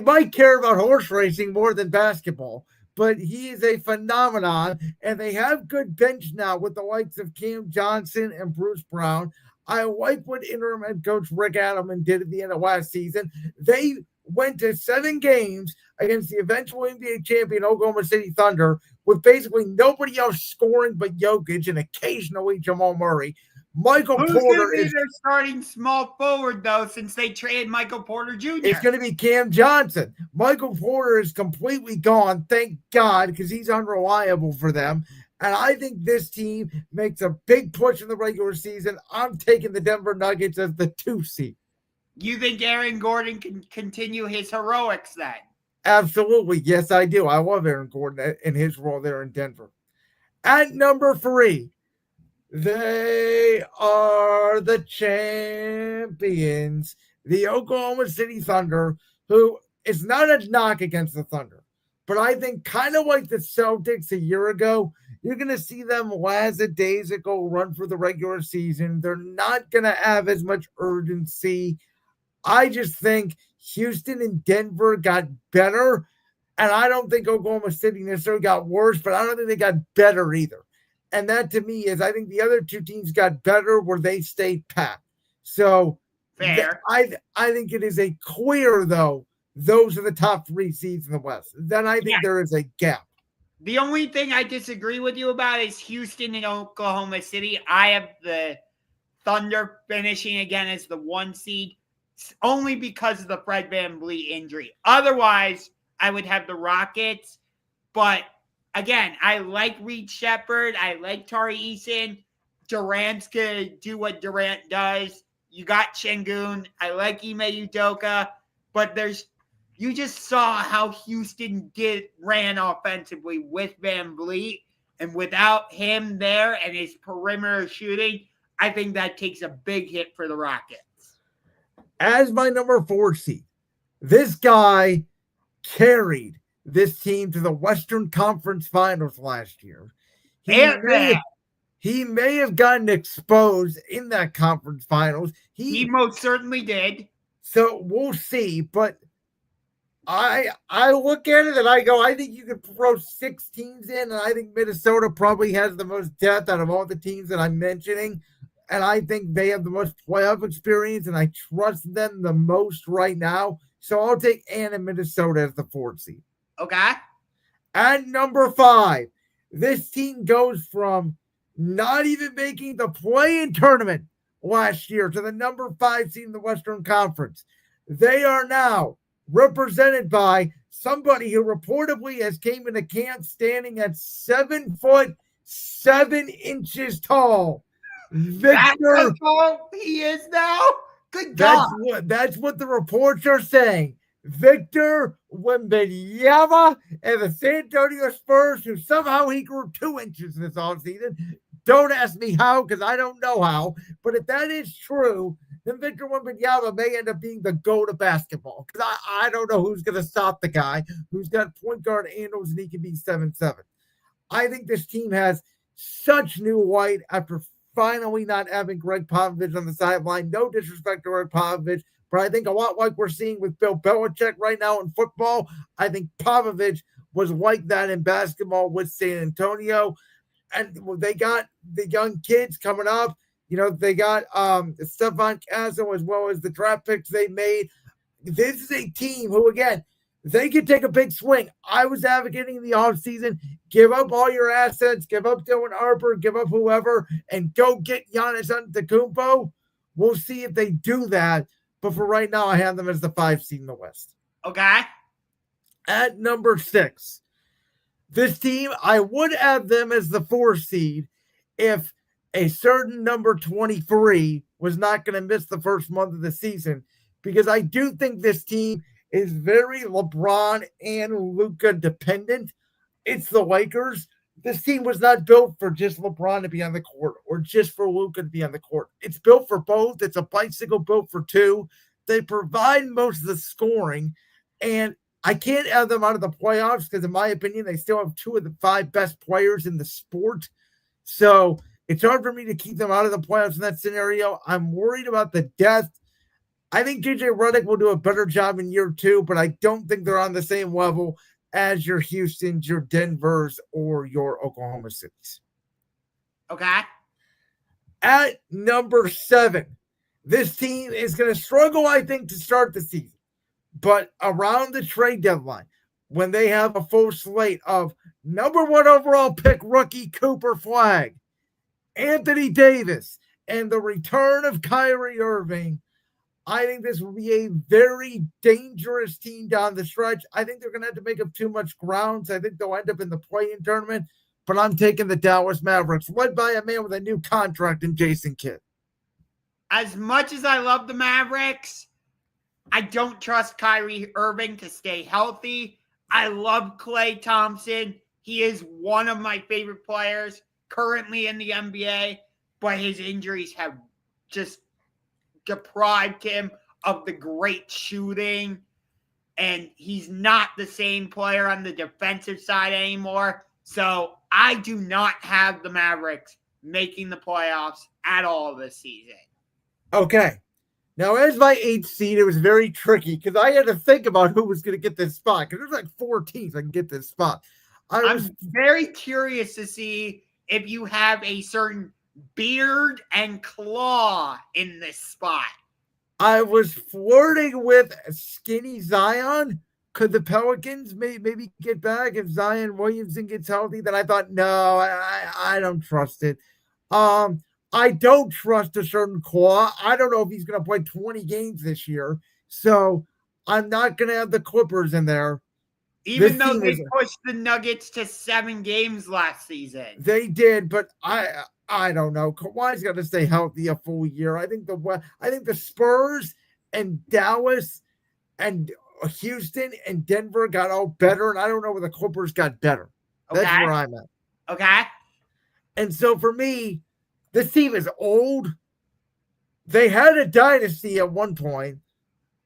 might care about horse racing more than basketball, but he is a phenomenon, and they have good bench now with the likes of Cam Johnson and Bruce Brown. I like what interim head coach Rick Adelman did at the end of last season. They went to 7 games against the eventual NBA champion Oklahoma City Thunder with basically nobody else scoring but Jokic and occasionally Jamal Murray. Michael Porter is their starting small forward, though, since they traded Michael Porter Jr. It's going to be Cam Johnson. Michael Porter is completely gone, thank God, because he's unreliable for them. And I think this team makes a big push in the regular season. I'm taking the Denver Nuggets as the 2 seed. You think Aaron Gordon can continue his heroics then? Absolutely. Yes, I do. I love Aaron Gordon in his role there in Denver. At number 3, they are the champions, the Oklahoma City Thunder, who is not a knock against the Thunder. But I think kind of like the Celtics a year ago, you're going to see them lackadaisical run for the regular season. They're not going to have as much urgency. I just think Houston and Denver got better, and I don't think Oklahoma City necessarily got worse, but I don't think they got better either. And that to me is, I think the other 2 teams got better where they stayed pat. So fair. I think it is a clear, though, those are the top 3 seeds in the West. Then I think there is a gap. The only thing I disagree with you about is Houston and Oklahoma City. I have the Thunder finishing again as the 1 seed, only because of the Fred VanVleet injury. Otherwise, I would have the Rockets, but again, I like Reed Shepard. I like Tyrese. Durant's going to do what Durant does. You got Sengun. I like Ime Udoka. But you just saw how Houston ran offensively with VanVleet. And without him there and his perimeter shooting, I think that takes a big hit for the Rockets. As my number 4 seed, this guy carried this team to the Western Conference Finals last year. He may have gotten exposed in that conference finals. He most certainly did. So we'll see. But I look at it and I go, I think you could throw 6 teams in, and I think Minnesota probably has the most depth out of all the teams that I'm mentioning. And I think they have the most playoff experience, and I trust them the most right now. So I'll take Ann and Minnesota as the 4th seed. Okay. At number 5, this team goes from not even making the play-in tournament last year to the number 5 seed in the Western Conference. They are now represented by somebody who reportedly has came into camp standing at 7'7" tall. That's Victor, how tall he is now? Good God. that's what the reports are saying. Victor Wembanyama and the San Antonio Spurs, who somehow he grew 2 inches this offseason. Don't ask me how, because I don't know how. But if that is true, then Victor Wembanyama may end up being the GOAT of basketball. Because I don't know who's going to stop the guy who's got point guard handles and he can be 7'7". I think this team has such new light after finally not having Greg Popovich on the sideline. No disrespect to Greg Popovich, but I think a lot like we're seeing with Bill Belichick right now in football, I think Popovich was like that in basketball with San Antonio. And they got the young kids coming up. They got Stephon Castle as well as the draft picks they made. This is a team who, again, they could take a big swing. I was advocating in the offseason, give up all your assets, give up Dylan Harper, give up whoever, and go get Giannis Antetokounmpo. We'll see if they do that. But for right now, I have them as the 5 seed in the West. Okay. At number 6, this team, I would have them as the 4 seed if a certain number 23 was not going to miss the first month of the season, because I do think this team is very LeBron and Luka dependent. It's the Lakers. This team was not built for just LeBron to be on the court or just for Luka to be on the court. It's built for both. It's a bicycle built for 2. They provide most of the scoring, and I can't have them out of the playoffs because, in my opinion, they still have 2 of the 5 best players in the sport. So it's hard for me to keep them out of the playoffs in that scenario. I'm worried about the depth. I think JJ Redick will do a better job in year 2, but I don't think they're on the same level as your Houstons, your Denvers, or your Oklahoma Cities. Okay. At number 7, this team is going to struggle, I think, to start the season. But around the trade deadline, when they have a full slate of number 1 overall pick rookie Cooper Flagg, Anthony Davis, and the return of Kyrie Irving, I think this will be a very dangerous team down the stretch. I think they're going to have to make up too much ground. So I think they'll end up in the play-in tournament. But I'm taking the Dallas Mavericks, led by a man with a new contract in Jayson Kidd. As much as I love the Mavericks, I don't trust Kyrie Irving to stay healthy. I love Klay Thompson. He is one of my favorite players currently in the NBA, but his injuries have just deprived him of the great shooting, and he's not the same player on the defensive side anymore. So I do not have the Mavericks making the playoffs at all this season. Okay. Now, as my 8th seed, it was very tricky because I had to think about who was going to get this spot, because there's like 4 teams that can get this spot. I'm very curious to see if you have a certain beard and claw in this spot. I was flirting with skinny Zion. Could the Pelicans maybe get back if Zion Williamson gets healthy? Then I thought, no, I don't trust it. I don't trust a certain claw. I don't know if he's going to play 20 games this year. So I'm not going to have the Clippers in there. Even though they pushed the Nuggets to 7 games last season. They did, but I don't know. Kawhi's got to stay healthy a full year. I think the Spurs and Dallas and Houston and Denver got all better, and I don't know where the Clippers got better. Okay. That's where I'm at. Okay. And so for me, this team is old. They had a dynasty at one point.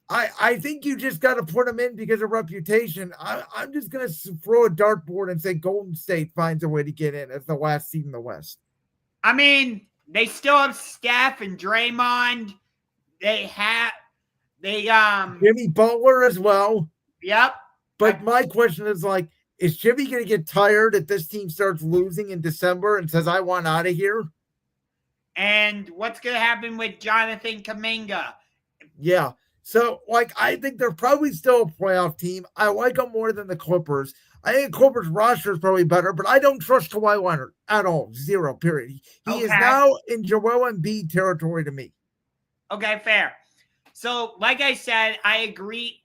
I think you just got to put them in because of reputation. I'm just going to throw a dartboard and say Golden State finds a way to get in as the last seed in the West. I mean, they still have Steph and Draymond. They Jimmy Butler as well. Yep. But my question is, like, is Jimmy going to get tired if this team starts losing in December and says, I want out of here? And what's going to happen with Jonathan Kuminga? Yeah. So, like, I think they're probably still a playoff team. I like them more than the Clippers. I think the Clippers roster is probably better, but I don't trust Kawhi Leonard at all. 0, period. He is now in Joel Embiid territory to me. Okay, fair. So, like I said, I agree.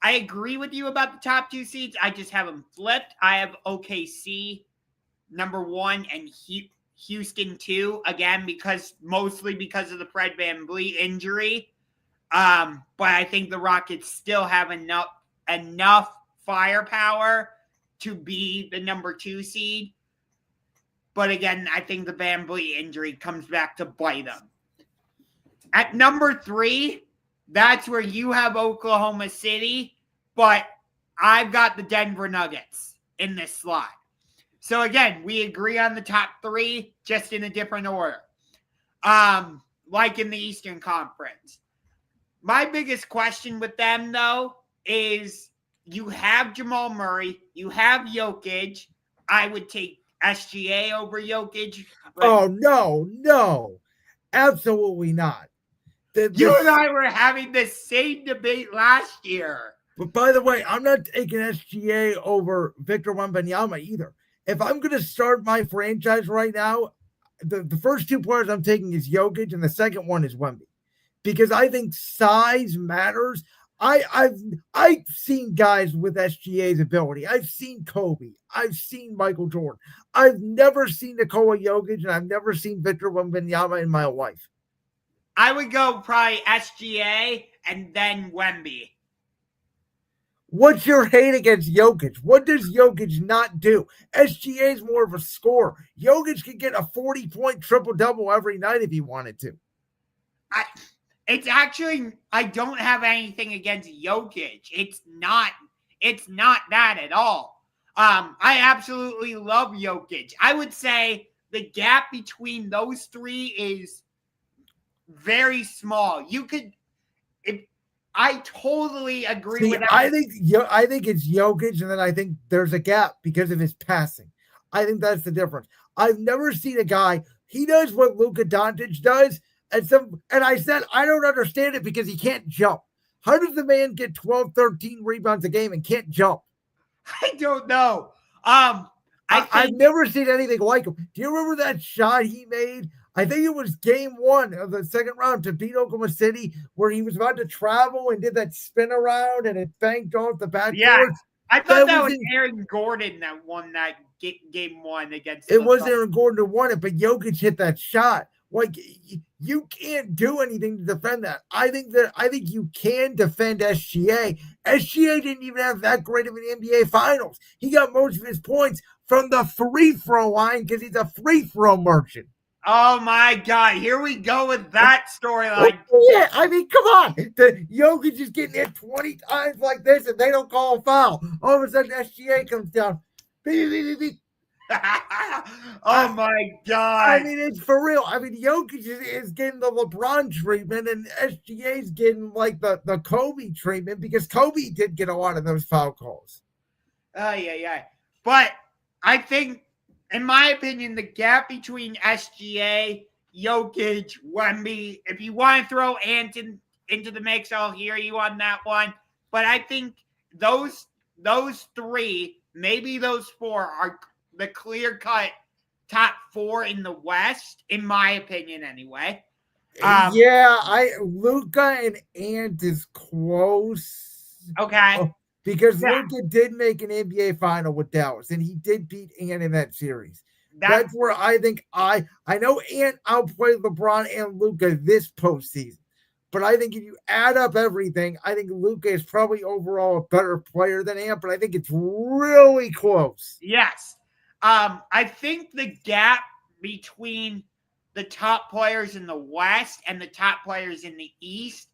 I agree with you about the top 2 seeds. I just have them flipped. I have OKC number 1 and Houston 2, again, mostly because of the Fred VanVleet injury. But I think the Rockets still have enough firepower to be the number 2 seed. But again, I think the VanVleet injury comes back to bite them. At number 3, that's where you have Oklahoma City, but I've got the Denver Nuggets in this slot. So again, we agree on the top 3, just in a different order. Like in the Eastern Conference. My biggest question with them, though, is you have Jamal Murray, you have Jokic. I would take SGA over Jokic. Oh, no. Absolutely not. You and I were having the same debate last year. But by the way, I'm not taking SGA over Victor Wembanyama either. If I'm going to start my franchise right now, the first 2 players I'm taking is Jokic, and the second one is Wemby. Because I think size matters. I've seen guys with SGA's ability. I've seen Kobe. I've seen Michael Jordan. I've never seen Nikola Jokic, and I've never seen Victor Wembanyama in my life. I would go probably SGA and then Wemby. What's your hate against Jokic? What does Jokic not do? SGA is more of a scorer. Jokic could get a 40-point triple-double every night if he wanted to. I don't have anything against Jokic. It's not that at all. I absolutely love Jokic. I would say the gap between those 3 is very small. I totally agree with that. I think it's Jokic, and then I think there's a gap because of his passing. I think that's the difference. I've never seen a guy, he does what Luka Doncic does, and I said I don't understand it because he can't jump. How does the man get 12, 13 rebounds a game and can't jump? I don't know. I've never seen anything like him. Do you remember that shot he made? I think it was game 1 of the second round to beat Oklahoma City, where he was about to travel and did that spin around and it banked off the backboard. Yeah, I thought that was Aaron Gordon that won that game 1 against. It was Aaron Gordon who won it, but Jokic hit that shot. Like, you can't do anything to defend that. I think you can defend SGA. SGA didn't even have that great of an NBA Finals. He got most of his points from the free throw line because he's a free throw merchant. Oh my God! Here we go with that storyline. Yeah, I mean, come on. The Jokic is getting hit 20 times like this, and they don't call a foul. All of a sudden, SGA comes down. Oh my God! I mean, it's for real. I mean, Jokic is getting the LeBron treatment, and SGA is getting like the Kobe treatment because Kobe did get a lot of those foul calls. Yeah. But I think, in my opinion, the gap between SGA, Jokic, Wemby, if you want to throw Ant into the mix, I'll hear you on that one. But I think those 3, maybe those 4, are the clear-cut top 4 in the West, in my opinion, anyway. Luka and Ant is close. Okay. Because Luka did make an NBA final with Dallas, and he did beat Ant in that series. That's where I think I know Ant outplayed LeBron and Luka this postseason. But I think if you add up everything, I think Luka is probably overall a better player than Ant, but I think it's really close. Yes. I think the gap between the top players in the West and the top players in the East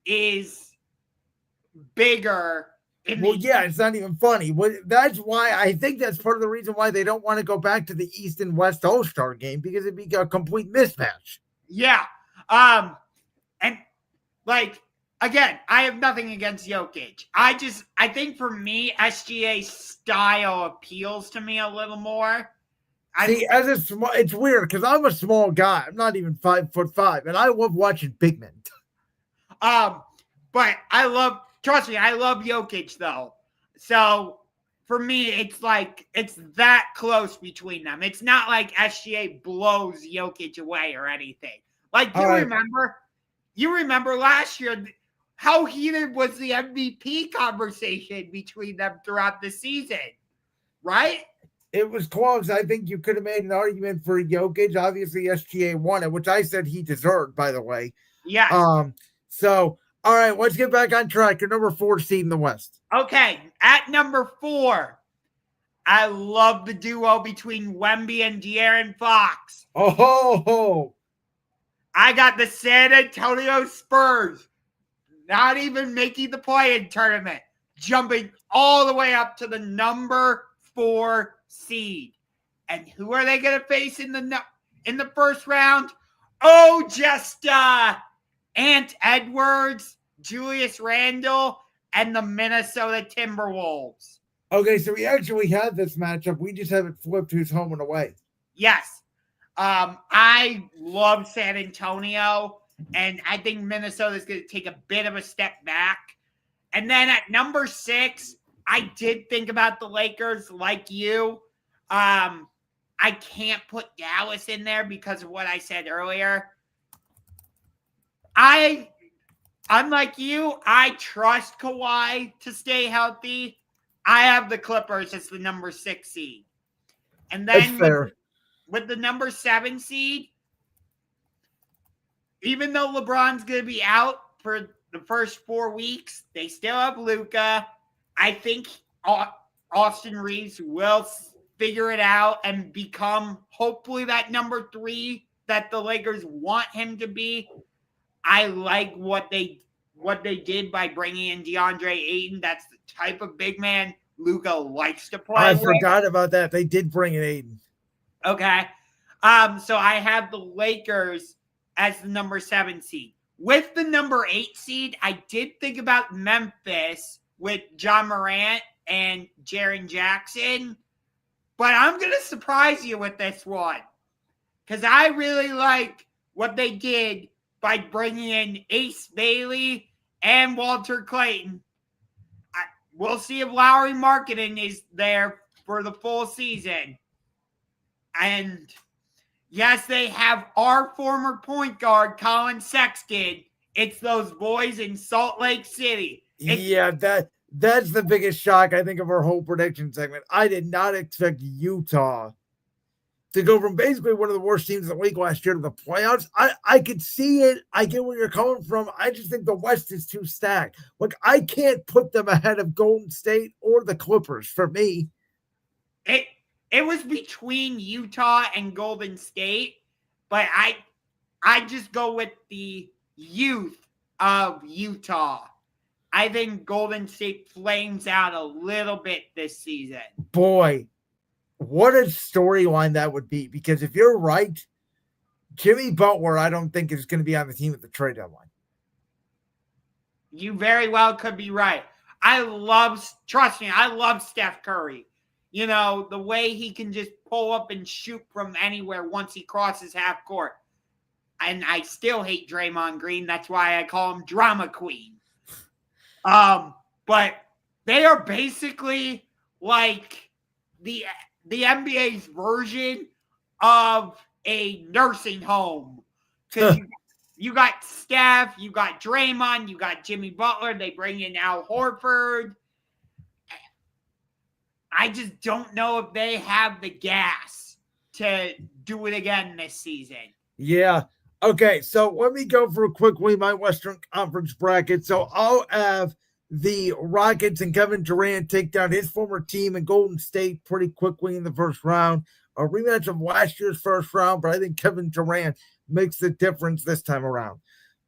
is bigger. It's not even funny. That's why I think that's part of the reason why they don't want to go back to the East and West All-Star game, because it'd be a complete mismatch. Yeah. And like, again, I have nothing against Jokic. I think for me, SGA's style appeals to me a little more. It's weird because I'm a small guy. I'm not even 5'5", and I love watching big men. But trust me, I love Jokic though. So for me, it's that close between them. It's not like SGA blows Jokic away or anything. Like, you remember last year, how heated was the MVP conversation between them throughout the season, right? It was close. I think you could have made an argument for Jokic. Obviously, SGA won it, which I said he deserved, by the way. Yes. So, all right, let's get back on track. Your number 4 seed in the West. Okay, at number 4, I love the duo between Wemby and De'Aaron Fox. Oh, I got the San Antonio Spurs not even making the play-in tournament, jumping all the way up to the number 4 seed. And who are they going to face in the first round? Oh, just Ant Edwards, Julius Randle, and the Minnesota Timberwolves. okay. So we actually had this matchup. We just haven't flipped who's home and away. Yes. I love San Antonio, and I think Minnesota is going to take a bit of a step back. And then at number 6, I did think about the Lakers like you. I can't put Dallas in there because of what I said earlier. Unlike you, I trust Kawhi to stay healthy. I have the Clippers as the number 6 seed. And then with the number 7 seed, even though LeBron's going to be out for the first 4 weeks, they still have Luka. I think Austin Reeves will figure it out and become hopefully that number 3 that the Lakers want him to be. I like what they did by bringing in DeAndre Ayton. That's the type of big man Luka likes to play. I forgot about that. They did bring in Ayton. Okay. So I have the Lakers as the number 7 seed. With the number 8 seed, I did think about Memphis with John Morant and Jaren Jackson. But I'm going to surprise you with this one. Because I really like what they did by bringing in Ace Bailey and Walter Clayton. We'll see if Lowry Markkanen is there for the full season. And yes, they have our former point guard, Colin Sexton. It's those boys in Salt Lake City. That's the biggest shock, I think, of our whole prediction segment. I did not expect Utah to go from basically one of the worst teams in the league last year to the playoffs. I could see it. I get where you're coming from. I just think the West is too stacked. Look, I can't put them ahead of Golden State or the Clippers for me. It was between Utah and Golden State, but I just go with the youth of Utah. I think Golden State flames out a little bit this season. Boy, what a storyline that would be. Because if you're right, Jimmy Butler, I don't think is going to be on the team at the trade deadline. You very well could be right. Trust me, I love Steph Curry. You know, the way he can just pull up and shoot from anywhere once he crosses half court. And I still hate Draymond Green. That's why I call him Drama Queen. But they are basically like the NBA's version of a nursing home. Because you got Steph, you got Draymond, you got Jimmy Butler. They bring in Al Horford. I just don't know if they have the gas to do it again this season. Yeah. Okay, so let me go for quickly my Western Conference bracket. So I'll have the Rockets and Kevin Durant take down his former team in Golden State pretty quickly in the first round. A rematch of last year's first round, but I think Kevin Durant makes the difference this time around.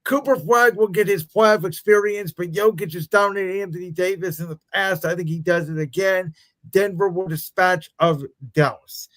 Cooper Flagg will get his playoff experience, but Jokic has dominated Anthony Davis in the past. I think he does it again. Denver will dispatch of Dallas.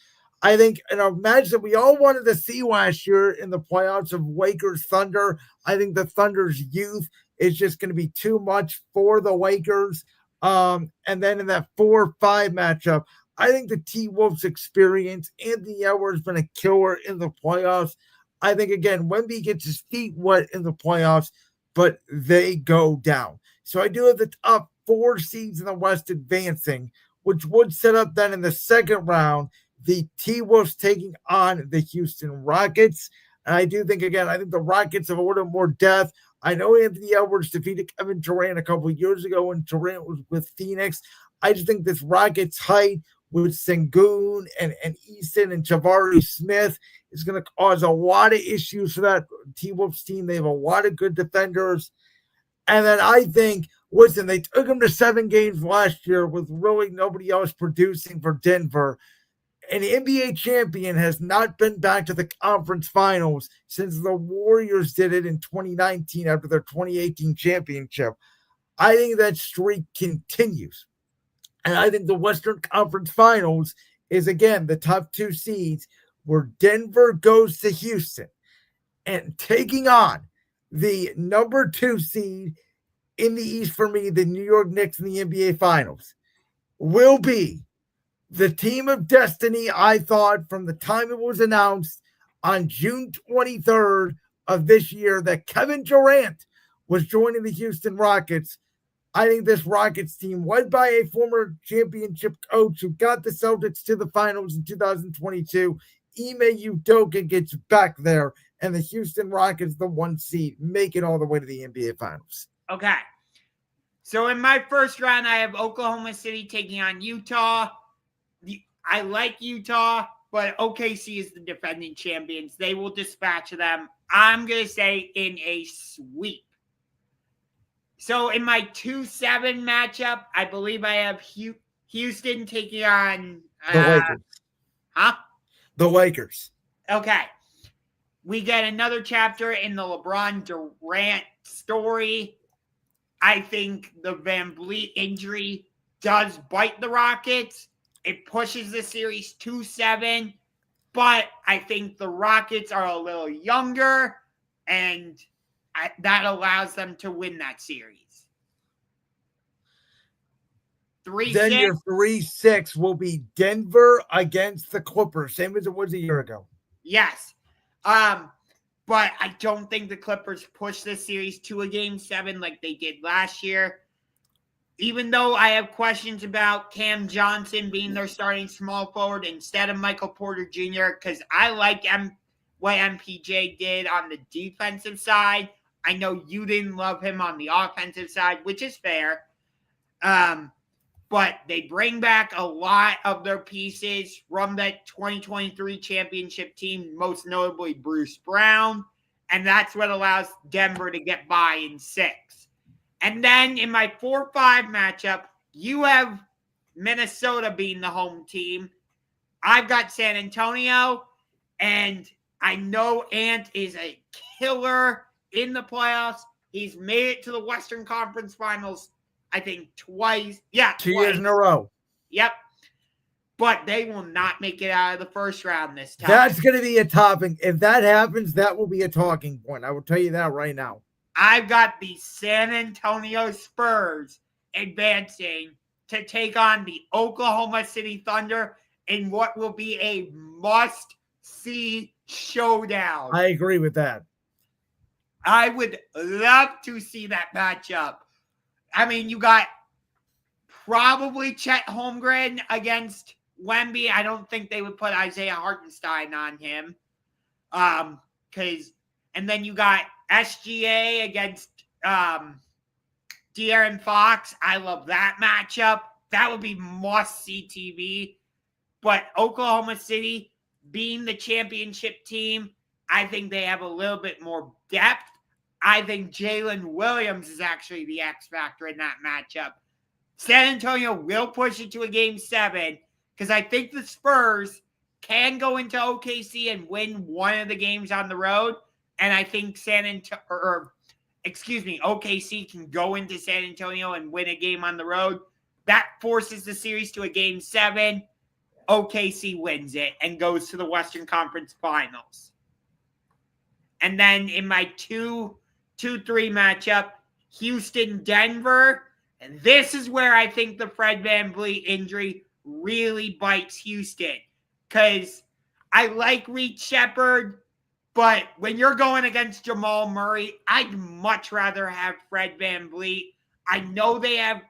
I think in a match that we all wanted to see last year in the playoffs of Lakers Thunder, I think the Thunder's youth is just going to be too much for the Lakers. And then in that 4-5 matchup, I think the T-Wolves experience, Anthony Edwards has been a killer in the playoffs. I think, again, Wemby gets his feet wet in the playoffs, but they go down. So I do have the top 4 seeds in the West advancing, which would set up then in the second round the T-Wolves taking on the Houston Rockets. And I do think, again, I think the Rockets have a little more depth. I know Anthony Edwards defeated Kevin Durant a couple of years ago when Durant was with Phoenix. I just think this Rockets height with Sengun and Easton and Jabari Smith is going to cause a lot of issues for that T-Wolves team. They have a lot of good defenders. And then I think, listen, they took them to 7 games last year with really nobody else producing for Denver. An NBA champion has not been back to the conference finals since the Warriors did it in 2019 after their 2018 championship. I think that streak continues. And I think the Western Conference Finals is, again, the top 2 seeds where Denver goes to Houston and taking on the number 2 seed in the East for me, the New York Knicks in the NBA Finals, will be the team of destiny. I thought from the time it was announced on June 23rd of this year that Kevin Durant was joining the Houston Rockets. I think this Rockets team, led by a former championship coach who got the Celtics to the finals in 2022, Ime Udoka, gets back there, and the Houston Rockets, the 1 seed, make it all the way to the NBA Finals. Okay. So in my first round, I have Oklahoma City taking on Utah. I like Utah, but OKC is the defending champions. They will dispatch them. I'm going to say in a sweep. So in my 2-7 matchup, I believe I have Houston taking on the Lakers. The Lakers. Okay. We get another chapter in the LeBron Durant story. I think the VanVleet injury does bite the Rockets. It pushes the series 2-7, but I think the Rockets are a little younger, and that allows them to win that series. 3-6. Then your 3-6 will be Denver against the Clippers, same as it was a year ago. Yes. But I don't think the Clippers push this series to a game 7 like they did last year. Even though I have questions about Cam Johnson being their starting small forward instead of Michael Porter Jr., because I like what MPJ did on the defensive side. I know you didn't love him on the offensive side, which is fair. But they bring back a lot of their pieces from that 2023 championship team, most notably Bruce Brown. And that's what allows Denver to get by in 6. And then in my 4-5 matchup, you have Minnesota being the home team. I've got San Antonio, and I know Ant is a killer in the playoffs. He's made it to the Western Conference Finals, I think, twice. Yeah, 2 years in a row. Yep. But they will not make it out of the first round this time. That's going to be a topic. If that happens, that will be a talking point. I will tell you that right now. I've got the San Antonio Spurs advancing to take on the Oklahoma City Thunder in what will be a must-see showdown. I agree with that. I would love to see that matchup. I mean, you got probably Chet Holmgren against Wemby. I don't think they would put Isaiah Hartenstein on him. And then you got SGA against De'Aaron Fox. I love that matchup. That would be must-see TV. But Oklahoma City, being the championship team, I think they have a little bit more depth. I think Jalen Williams is actually the X factor in that matchup. San Antonio will push it to a game 7 because I think the Spurs can go into OKC and win one of the games on the road. And I think OKC can go into San Antonio and win a game on the road. That forces the series to a game 7. OKC wins it and goes to the Western Conference Finals. And then in my 2-3 matchup, Houston-Denver. And this is where I think the Fred VanVleet injury really bites Houston. Because I like Reed Shepherd, but when you're going against Jamal Murray, I'd much rather have Fred VanVleet. I know they have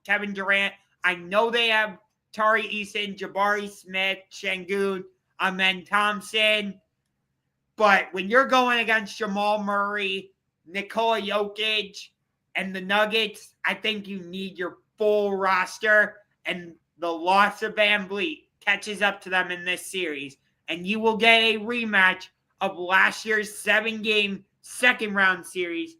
Kevin Durant. I know they have Tyrese, Jabari Smith, Sengun, Amen Thompson. But when you're going against Jamal Murray, Nikola Jokic and the Nuggets, I think you need your full roster, and the loss of VanVleet catches up to them in this series, and you will get a rematch of last year's 7-game second-round series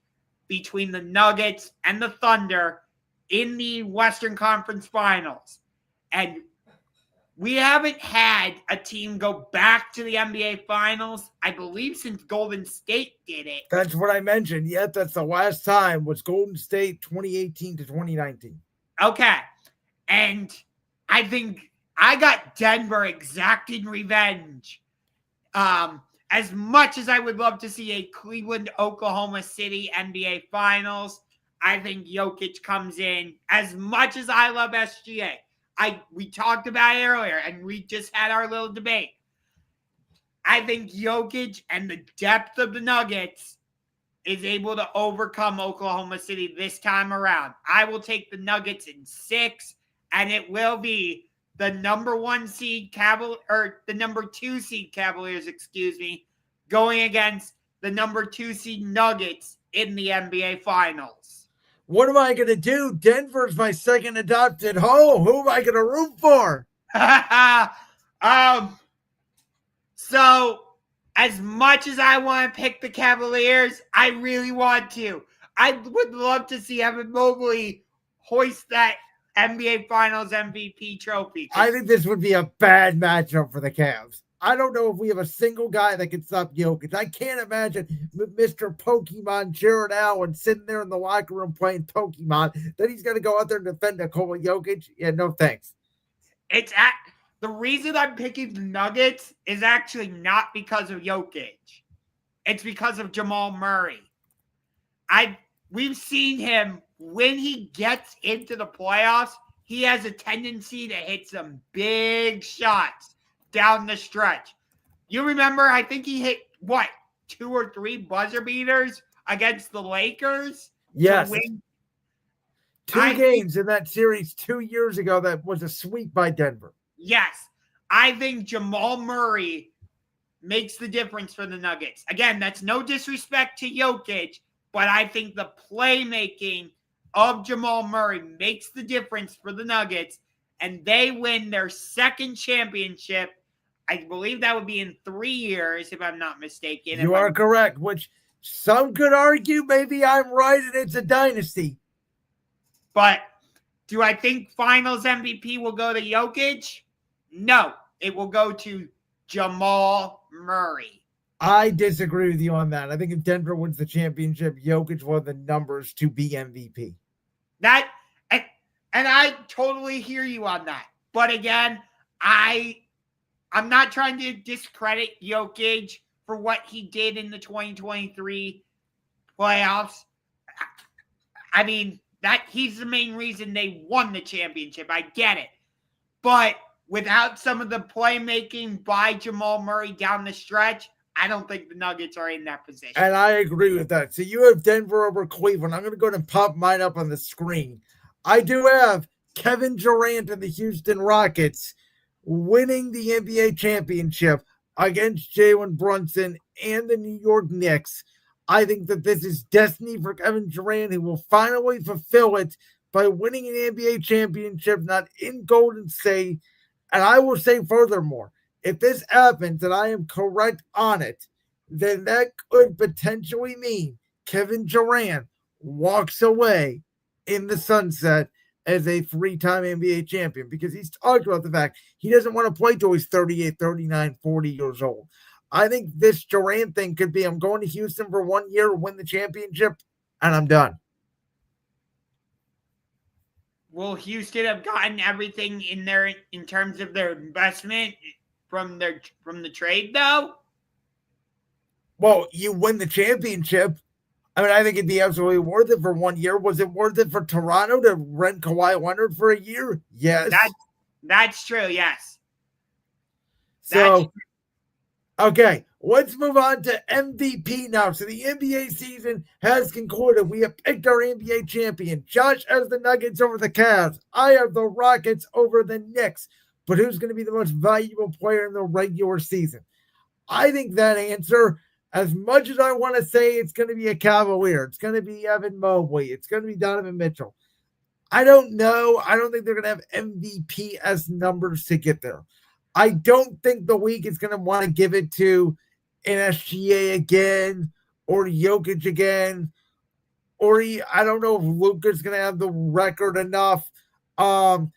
between the Nuggets and the Thunder in the Western Conference Finals. And we haven't had a team go back to the NBA Finals, I believe, since Golden State did it. That's what I mentioned. Yet that's the last time was Golden State 2018 to 2019. Okay. And I think I got Denver exacting revenge. As much as I would love to see a Cleveland-Oklahoma City NBA Finals, I think Jokic comes in. As much as I love SGA, we talked about it earlier, and we just had our little debate. I think Jokic and the depth of the Nuggets is able to overcome Oklahoma City this time around. I will take the Nuggets in 6, and it will be the number 2 seed Cavaliers, going against the number 2 seed Nuggets in the NBA Finals. What am I going to do? Denver's my second adopted home. Who am I going to root for? So, as much as I want to pick the Cavaliers, I really want to. I would love to see Evan Mobley hoist that NBA Finals MVP trophy. I think this would be a bad matchup for the Cavs. I don't know if we have a single guy that can stop Jokic. I can't imagine Mr. Pokemon Jared Allen sitting there in the locker room playing Pokemon. Then he's going to go out there and defend Nikola Jokic. Yeah, no thanks. The reason I'm picking the Nuggets is actually not because of Jokic. It's because of Jamal Murray. We've seen him when he gets into the playoffs. He has a tendency to hit some big shots down the stretch. You remember, I think he hit, 2 or 3 buzzer beaters against the Lakers? Yes. 2 games in that series 2 years ago that was a sweep by Denver. Yes. I think Jamal Murray makes the difference for the Nuggets. Again, that's no disrespect to Jokic, but I think the playmaking of Jamal Murray makes the difference for the Nuggets, and they win their second championship. I believe that would be in 3 years, if I'm not mistaken. You are correct, which some could argue maybe I'm right and it's a dynasty. But do I think Finals MVP will go to Jokic? No, it will go to Jamal Murray. I disagree with you on that. I think if Denver wins the championship, Jokic will have the numbers to be MVP. And I totally hear you on that. But again, I'm not trying to discredit Jokic for what he did in the 2023 playoffs. I mean, that he's the main reason they won the championship. I get it. But without some of the playmaking by Jamal Murray down the stretch, I don't think the Nuggets are in that position. And I agree with that. So you have Denver over Cleveland. I'm going to go ahead and pop mine up on the screen. I do have Kevin Durant and the Houston Rockets winning the NBA championship against Jalen Brunson and the New York Knicks. I think that this is destiny for Kevin Durant, who will finally fulfill it by winning an NBA championship, not in Golden State. And I will say furthermore, if this happens and I am correct on it, then that could potentially mean Kevin Durant walks away in the sunset as a 3-time NBA champion, because he's talked about the fact he doesn't want to play till he's 38, 39, 40 years old. I think this Durant thing could be, I'm going to Houston for 1 year, win the championship, and I'm done. Will Houston have gotten everything in there in terms of their investment from the trade, though? Well, you win the championship. I mean, I think it'd be absolutely worth it for 1 year. Was it worth it for Toronto to rent Kawhi Leonard for a year? Yes. That's true, yes. So, okay, let's move on to MVP now. So the NBA season has concluded. We have picked our NBA champion. Josh has the Nuggets over the Cavs. I have the Rockets over the Knicks. But who's going to be the most valuable player in the regular season? I think that answer As much as I want to say it's going to be a Cavalier, it's going to be Evan Mobley, it's going to be Donovan Mitchell, I don't know. I don't think they're going to have MVP as numbers to get there. I don't think the week is going to want to give it to an SGA again or Jokic again. I don't know if Luka's going to have the record enough. I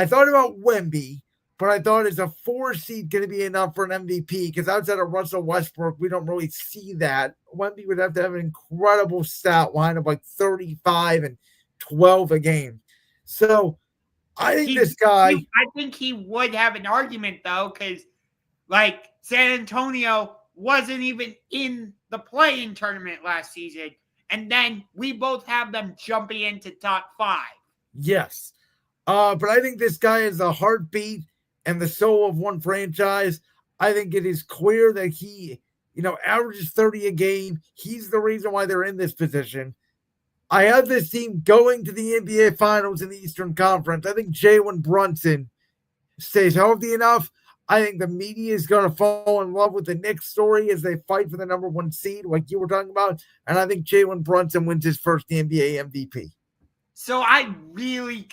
thought about Wemby, but I thought is a 4 seed going to be enough for an MVP? Because outside of Russell Westbrook, we don't really see that. Wemby would have to have an incredible stat line of like 35 and 12 a game. So I think this guy. I think he would have an argument though, because like San Antonio wasn't even in the play-in tournament last season. And then we both have them jumping into top 5. Yes. But I think this guy is the heartbeat and the soul of one franchise. I think it is clear that he, averages 30 a game. He's the reason why they're in this position. I have this team going to the NBA Finals in the Eastern Conference. I think Jalen Brunson stays healthy enough. I think the media is going to fall in love with the Knicks story as they fight for the number 1 seed, like you were talking about. And I think Jalen Brunson wins his first NBA MVP. So I really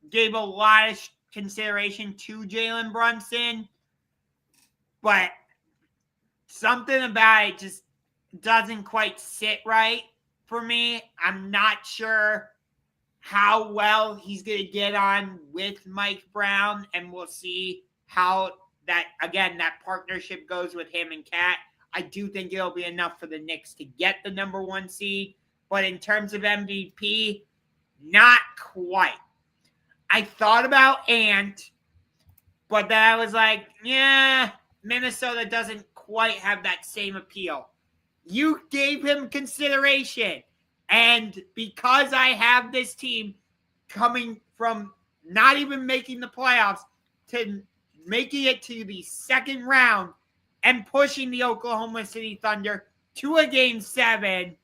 gave a lot of consideration to Jalen Brunson, but something about it just doesn't quite sit right for me. I'm not sure how well he's going to get on with Mike Brown, and we'll see how that partnership goes with him and Cat. I do think it'll be enough for the Knicks to get the number 1 seed, but in terms of MVP, not quite. I thought about Ant, but then I was like, yeah, Minnesota doesn't quite have that same appeal. You gave him consideration. And because I have this team coming from not even making the playoffs to making it to the second round and pushing the Oklahoma City Thunder to a Game 7,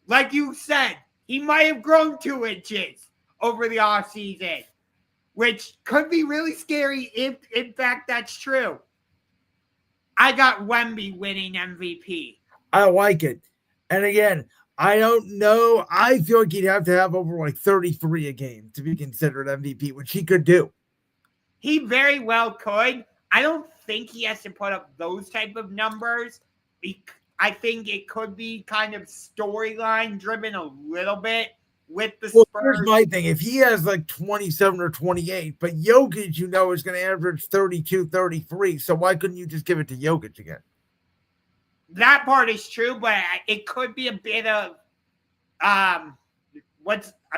like you said, he might have grown 2 inches over the offseason, which could be really scary if, in fact, that's true. I got Wemby winning MVP. I like it. And again, I don't know. I feel like he'd have to have over like 33 a game to be considered MVP, which he could do. He very well could. I don't think he has to put up those type of numbers. I think it could be kind of storyline driven a little bit with the Spurs. Here's my thing. If he has like 27 or 28, but Jokic, is going to average 32, 33. So why couldn't you just give it to Jokic again? That part is true, but it could be a bit of I'm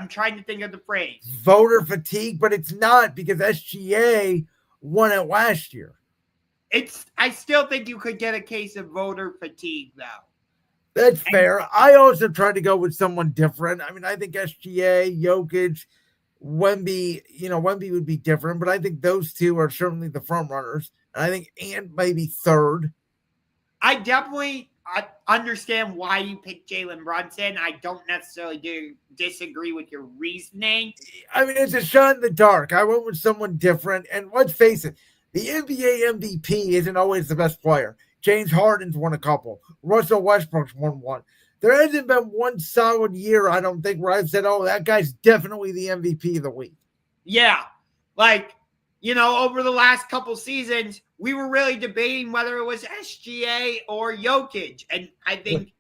trying to think of the phrase. Voter fatigue, but it's not because SGA won it last year. I still think you could get a case of voter fatigue, though. That's fair. I also tried to go with someone different. I mean, I think SGA, Jokic, Wemby, Wemby would be different, but I think those two are certainly the front runners. And I think Ant may be third. I definitely understand why you picked Jalen Brunson. I don't necessarily disagree with your reasoning. I mean, it's a shot in the dark. I went with someone different. And let's face it, the NBA MVP isn't always the best player. James Harden's won a couple. Russell Westbrook's won one. There hasn't been one solid year, I don't think, where I've said, oh, that guy's definitely the MVP of the week. Yeah. Over the last couple seasons, we were really debating whether it was SGA or Jokic. And I think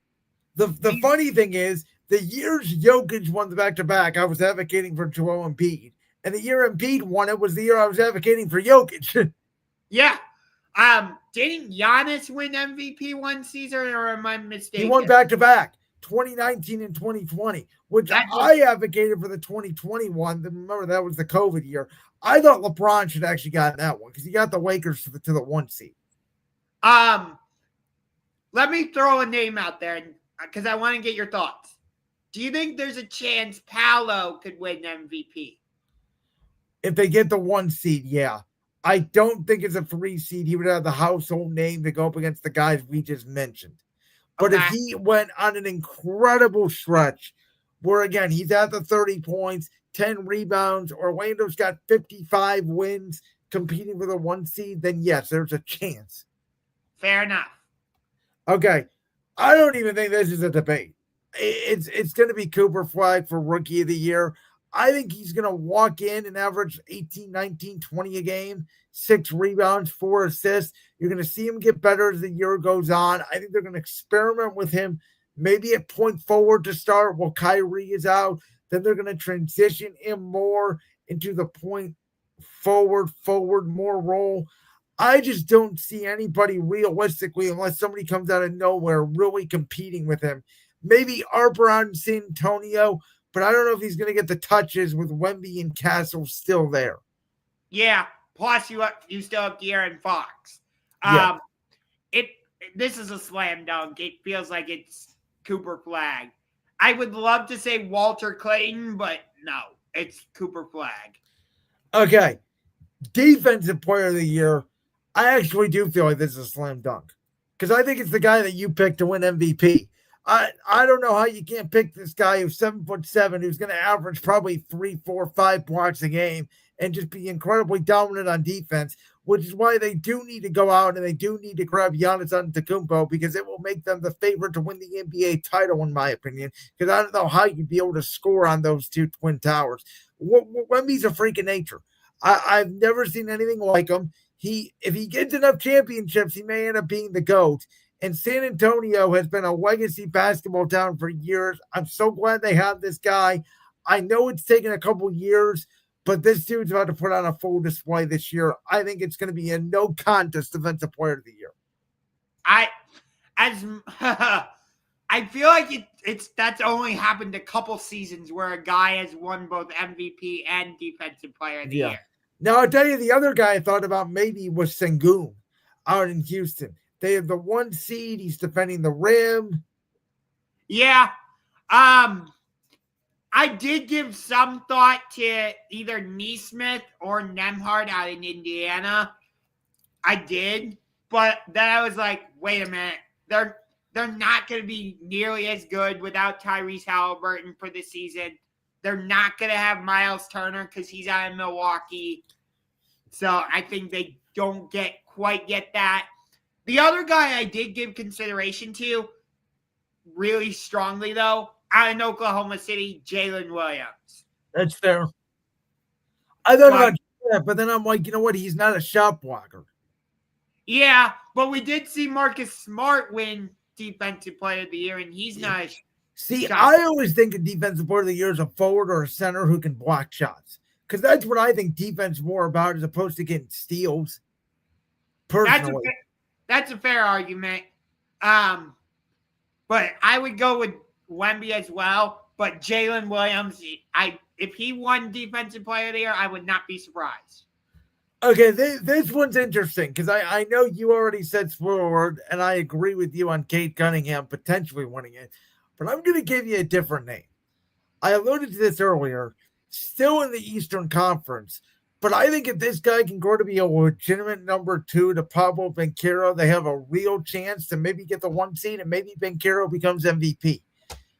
the funny thing is, the years Jokic won the back-to-back, I was advocating for Joel Embiid. And the year Embiid won it was the year I was advocating for Jokic. Yeah. Didn't Giannis win MVP one season, or am I mistaken? He won back-to-back, 2019 and 2020, which I advocated for the 2021. Remember, that was the COVID year. I thought LeBron should actually gotten that one because he got the Lakers to the 1 seed. Let me throw a name out there because I want to get your thoughts. Do you think there's a chance Paolo could win MVP? If they get the 1 seed, yeah. I don't think it's a 3 seed. He would have the household name to go up against the guys we just mentioned. But if he went on an incredible stretch where, again, he's at the 30 points, 10 rebounds, Orlando's got 55 wins competing for the 1 seed, then yes, there's a chance. Fair enough. Okay. I don't even think this is a debate. It's going to be Cooper Flagg for Rookie of the Year. I think he's going to walk in and average 18, 19, 20 a game, 6 rebounds, 4 assists. You're going to see him get better as the year goes on. I think they're going to experiment with him maybe at point forward to start while Kyrie is out. Then they're going to transition him more into the point forward more role. I just don't see anybody realistically, unless somebody comes out of nowhere, really competing with him. Maybe Harper on San Antonio, but I don't know if he's going to get the touches with Wemby and Castle still there. Yeah. Plus, you still have De'Aaron Fox. Yeah. This is a slam dunk. It feels like it's Cooper Flagg. I would love to say Walter Clayton, but no, it's Cooper Flagg. Okay. Defensive Player of the Year. I actually do feel like this is a slam dunk because I think it's the guy that you picked to win MVP. I don't know how you can't pick this guy who's 7'7", who's going to average probably 3, 4, 5 blocks a game and just be incredibly dominant on defense, which is why they do need to go out and they do need to grab Giannis Antetokounmpo because it will make them the favorite to win the NBA title, in my opinion, because I don't know how you'd be able to score on those two Twin Towers. Wemby's a freak of nature. I've never seen anything like him. If he gets enough championships, he may end up being the GOAT. And San Antonio has been a legacy basketball town for years. I'm so glad they have this guy. I know it's taken a couple years, but this dude's about to put on a full display this year. I think it's going to be a no contest Defensive Player of the Year. I feel like that's only happened a couple seasons where a guy has won both MVP and Defensive Player of the Year. Now, I'll tell you the other guy I thought about maybe was Sengun out in Houston. They have the 1 seed. He's defending the rim. Yeah. I did give some thought to either Neesmith or Nembhard out in Indiana. I did. But then I was like, wait a minute. They're not going to be nearly as good without Tyrese Haliburton for the season. They're not going to have Miles Turner because he's out in Milwaukee. So I think they don't quite get that. The other guy I did give consideration to really strongly, though, out in Oklahoma City, Jalen Williams. That's fair. I thought about that, but then I'm like, you know what? He's not a shot blocker. Yeah, but we did see Marcus Smart win Defensive Player of the Year, and he's not. See, I always think a Defensive Player of the Year is a forward or a center who can block shots. Because that's what I think defense is more about as opposed to getting steals. Personally. That's a fair argument. But I would go with Wemby as well. But Jalen Williams, if he won Defensive Player of the Year, I would not be surprised. Okay, this one's interesting because I know you already said forward, and I agree with you on Cade Cunningham potentially winning it. But I'm going to give you a different name. I alluded to this earlier. Still in the Eastern Conference. But I think if this guy can grow to be a legitimate number 2 to Pablo Banchero, they have a real chance to maybe get the 1 seed and maybe Banchero becomes MVP.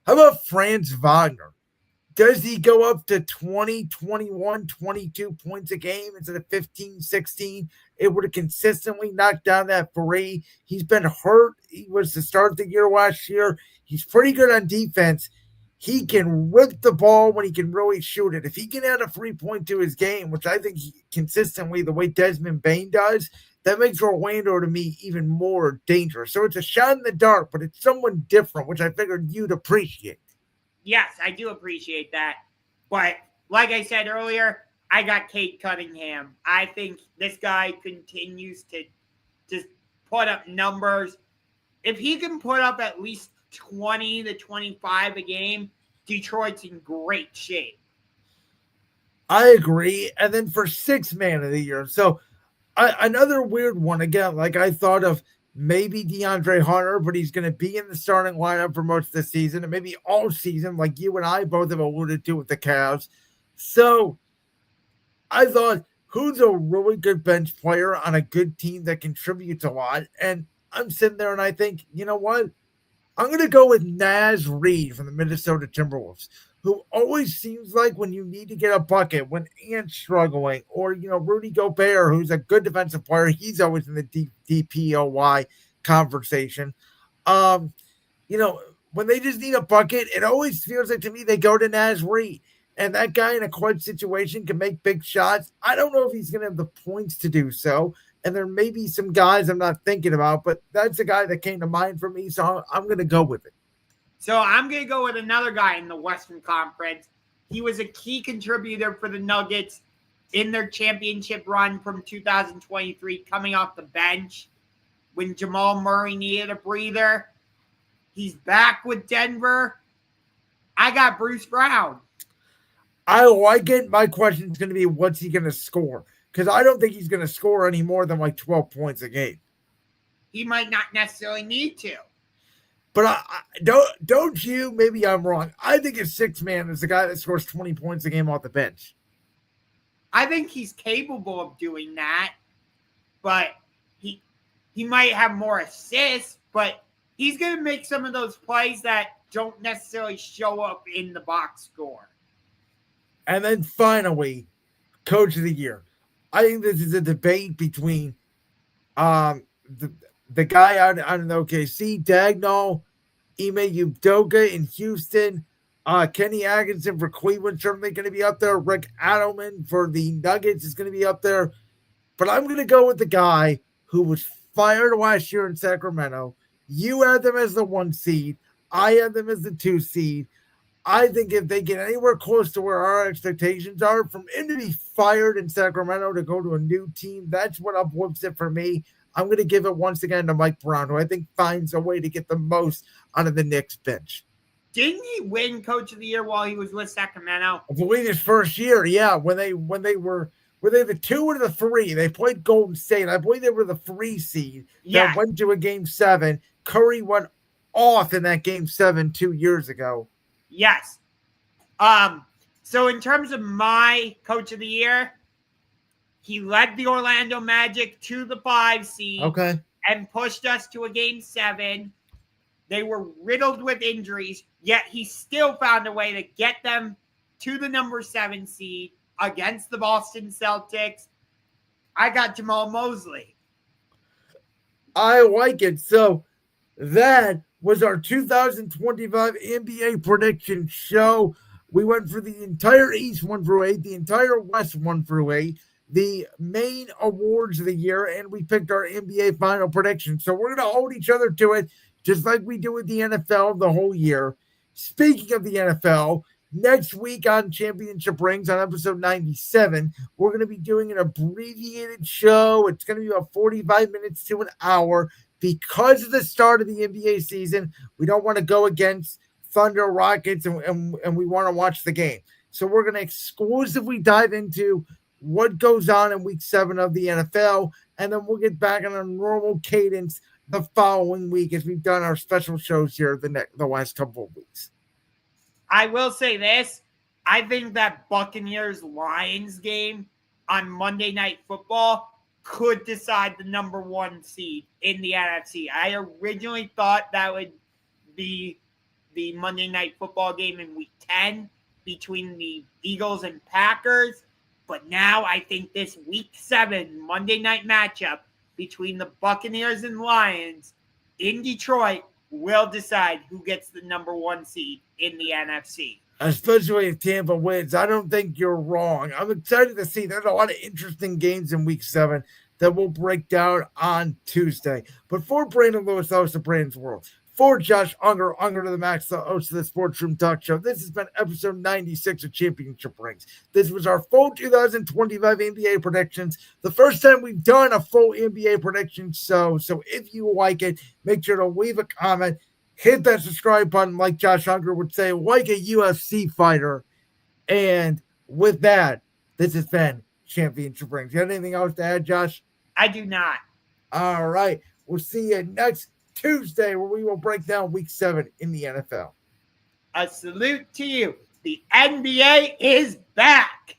How about Franz Wagner? Does he go up to 20, 21, 22 points a game instead of 15, 16? It would have consistently knocked down that 3. He's been hurt. He was the start of the year last year. He's pretty good on defense. He can whip the ball when he can really shoot it. If he can add a 3-point to his game, which I think consistently the way Desmond Bane does, that makes Orlando to me even more dangerous. So it's a shot in the dark, but it's someone different, which I figured you'd appreciate. Yes, I do appreciate that. But like I said earlier, I got Cade Cunningham. I think this guy continues to just put up numbers. If he can put up at least 20 to 25 a game, Detroit's in great shape. I agree. And then for 6th man of the year. So another weird one. Again, like I thought of maybe DeAndre Hunter, but he's going to be in the starting lineup for most of the season and maybe all season, like you and I both have alluded to with the Cavs. So I thought, who's a really good bench player on a good team that contributes a lot? And I'm sitting there and I think, you know what? I'm going to go with Naz Reid from the Minnesota Timberwolves, who always seems like when you need to get a bucket, when Ant's struggling, or, Rudy Gobert, who's a good defensive player, he's always in the DPOY conversation. You know, when they just need a bucket, it always feels like to me they go to Naz Reid. And that guy in a clutch situation can make big shots. I don't know if he's going to have the points to do so. And there may be some guys I'm not thinking about, but that's a guy that came to mind for me. So I'm going to go with it. So I'm going to go with another guy in the Western Conference. He was a key contributor for the Nuggets in their championship run from 2023, coming off the bench when Jamal Murray needed a breather. He's back with Denver. I got Bruce Brown. I like it. My question is going to be, what's he going to score? Because I don't think he's going to score any more than like 12 points a game. He might not necessarily need to. But I don't you? Maybe I'm wrong. I think a six man is the guy that scores 20 points a game off the bench. I think he's capable of doing that, but he might have more assists, but he's going to make some of those plays that don't necessarily show up in the box score. And then finally, Coach of the Year. I think this is a debate between the guy out in OKC, Dagnall, Ime Udoka in Houston, Kenny Atkinson for Cleveland, certainly going to be up there. Rick Adelman for the Nuggets is going to be up there. But I'm going to go with the guy who was fired last year in Sacramento. You had them as the 1 seed. I had them as the 2 seed. I think if they get anywhere close to where our expectations are, from him to be fired in Sacramento to go to a new team, that's what uplifts it for me. I'm going to give it once again to Mike Brown, who I think finds a way to get the most out of the Knicks bench. Didn't he win Coach of the Year while he was with Sacramento? I believe his first year, yeah, when they were they the 2 or the 3? They played Golden State. I believe they were the 3 seed that went to a Game 7. Curry went off in that Game 7 2 years ago. Yes. So in terms of my Coach of the Year, he led the Orlando Magic to the 5 seed. Okay. And pushed us to a Game 7. They were riddled with injuries, yet he still found a way to get them to the number 7 seed against the Boston Celtics. I got Jamal Mosley. I like it. So that was our 2025 NBA prediction show. We went for the entire East 1 through 8, the entire West 1 through 8, the main awards of the year, and we picked our NBA final prediction. So we're going to hold each other to it, just like we do with the NFL the whole year. Speaking of the NFL, next week on Championship Rings, on episode 97, we're going to be doing an abbreviated show. It's going to be about 45 minutes to an hour. Because of the start of the NBA season, we don't want to go against Thunder, Rockets, and we want to watch the game. So we're going to exclusively dive into what goes on in week 7 of the NFL, and then we'll get back on a normal cadence the following week as we've done our special shows here the last couple of weeks. I will say this. I think that Buccaneers-Lions game on Monday Night Football could decide the number 1 seed in the NFC. I originally thought that would be the Monday Night Football game in week 10 between the Eagles and Packers. But now I think this week 7 Monday night matchup between the Buccaneers and Lions in Detroit will decide who gets the number 1 seed in the NFC. Especially if Tampa wins. I don't think you're wrong. I'm excited to see. There's a lot of interesting games in week 7 that we'll break down on Tuesday. But for Brandon Lewis, the host of Brandon's World, for Josh Ungar to the Max, the host of the Sports Room Talk Show, this has been episode 96 of Championship Rings. This was our full 2025 NBA predictions. The first time we've done a full NBA prediction show. So if you like it, make sure to leave a comment. Hit that subscribe button, like Josh Ungar would say, like a UFC fighter. And with that, this has been Championship Rings. You have anything else to add, Josh? I do not. All right. We'll see you next Tuesday where we will break down week 7 in the NFL. A salute to you. The NBA is back.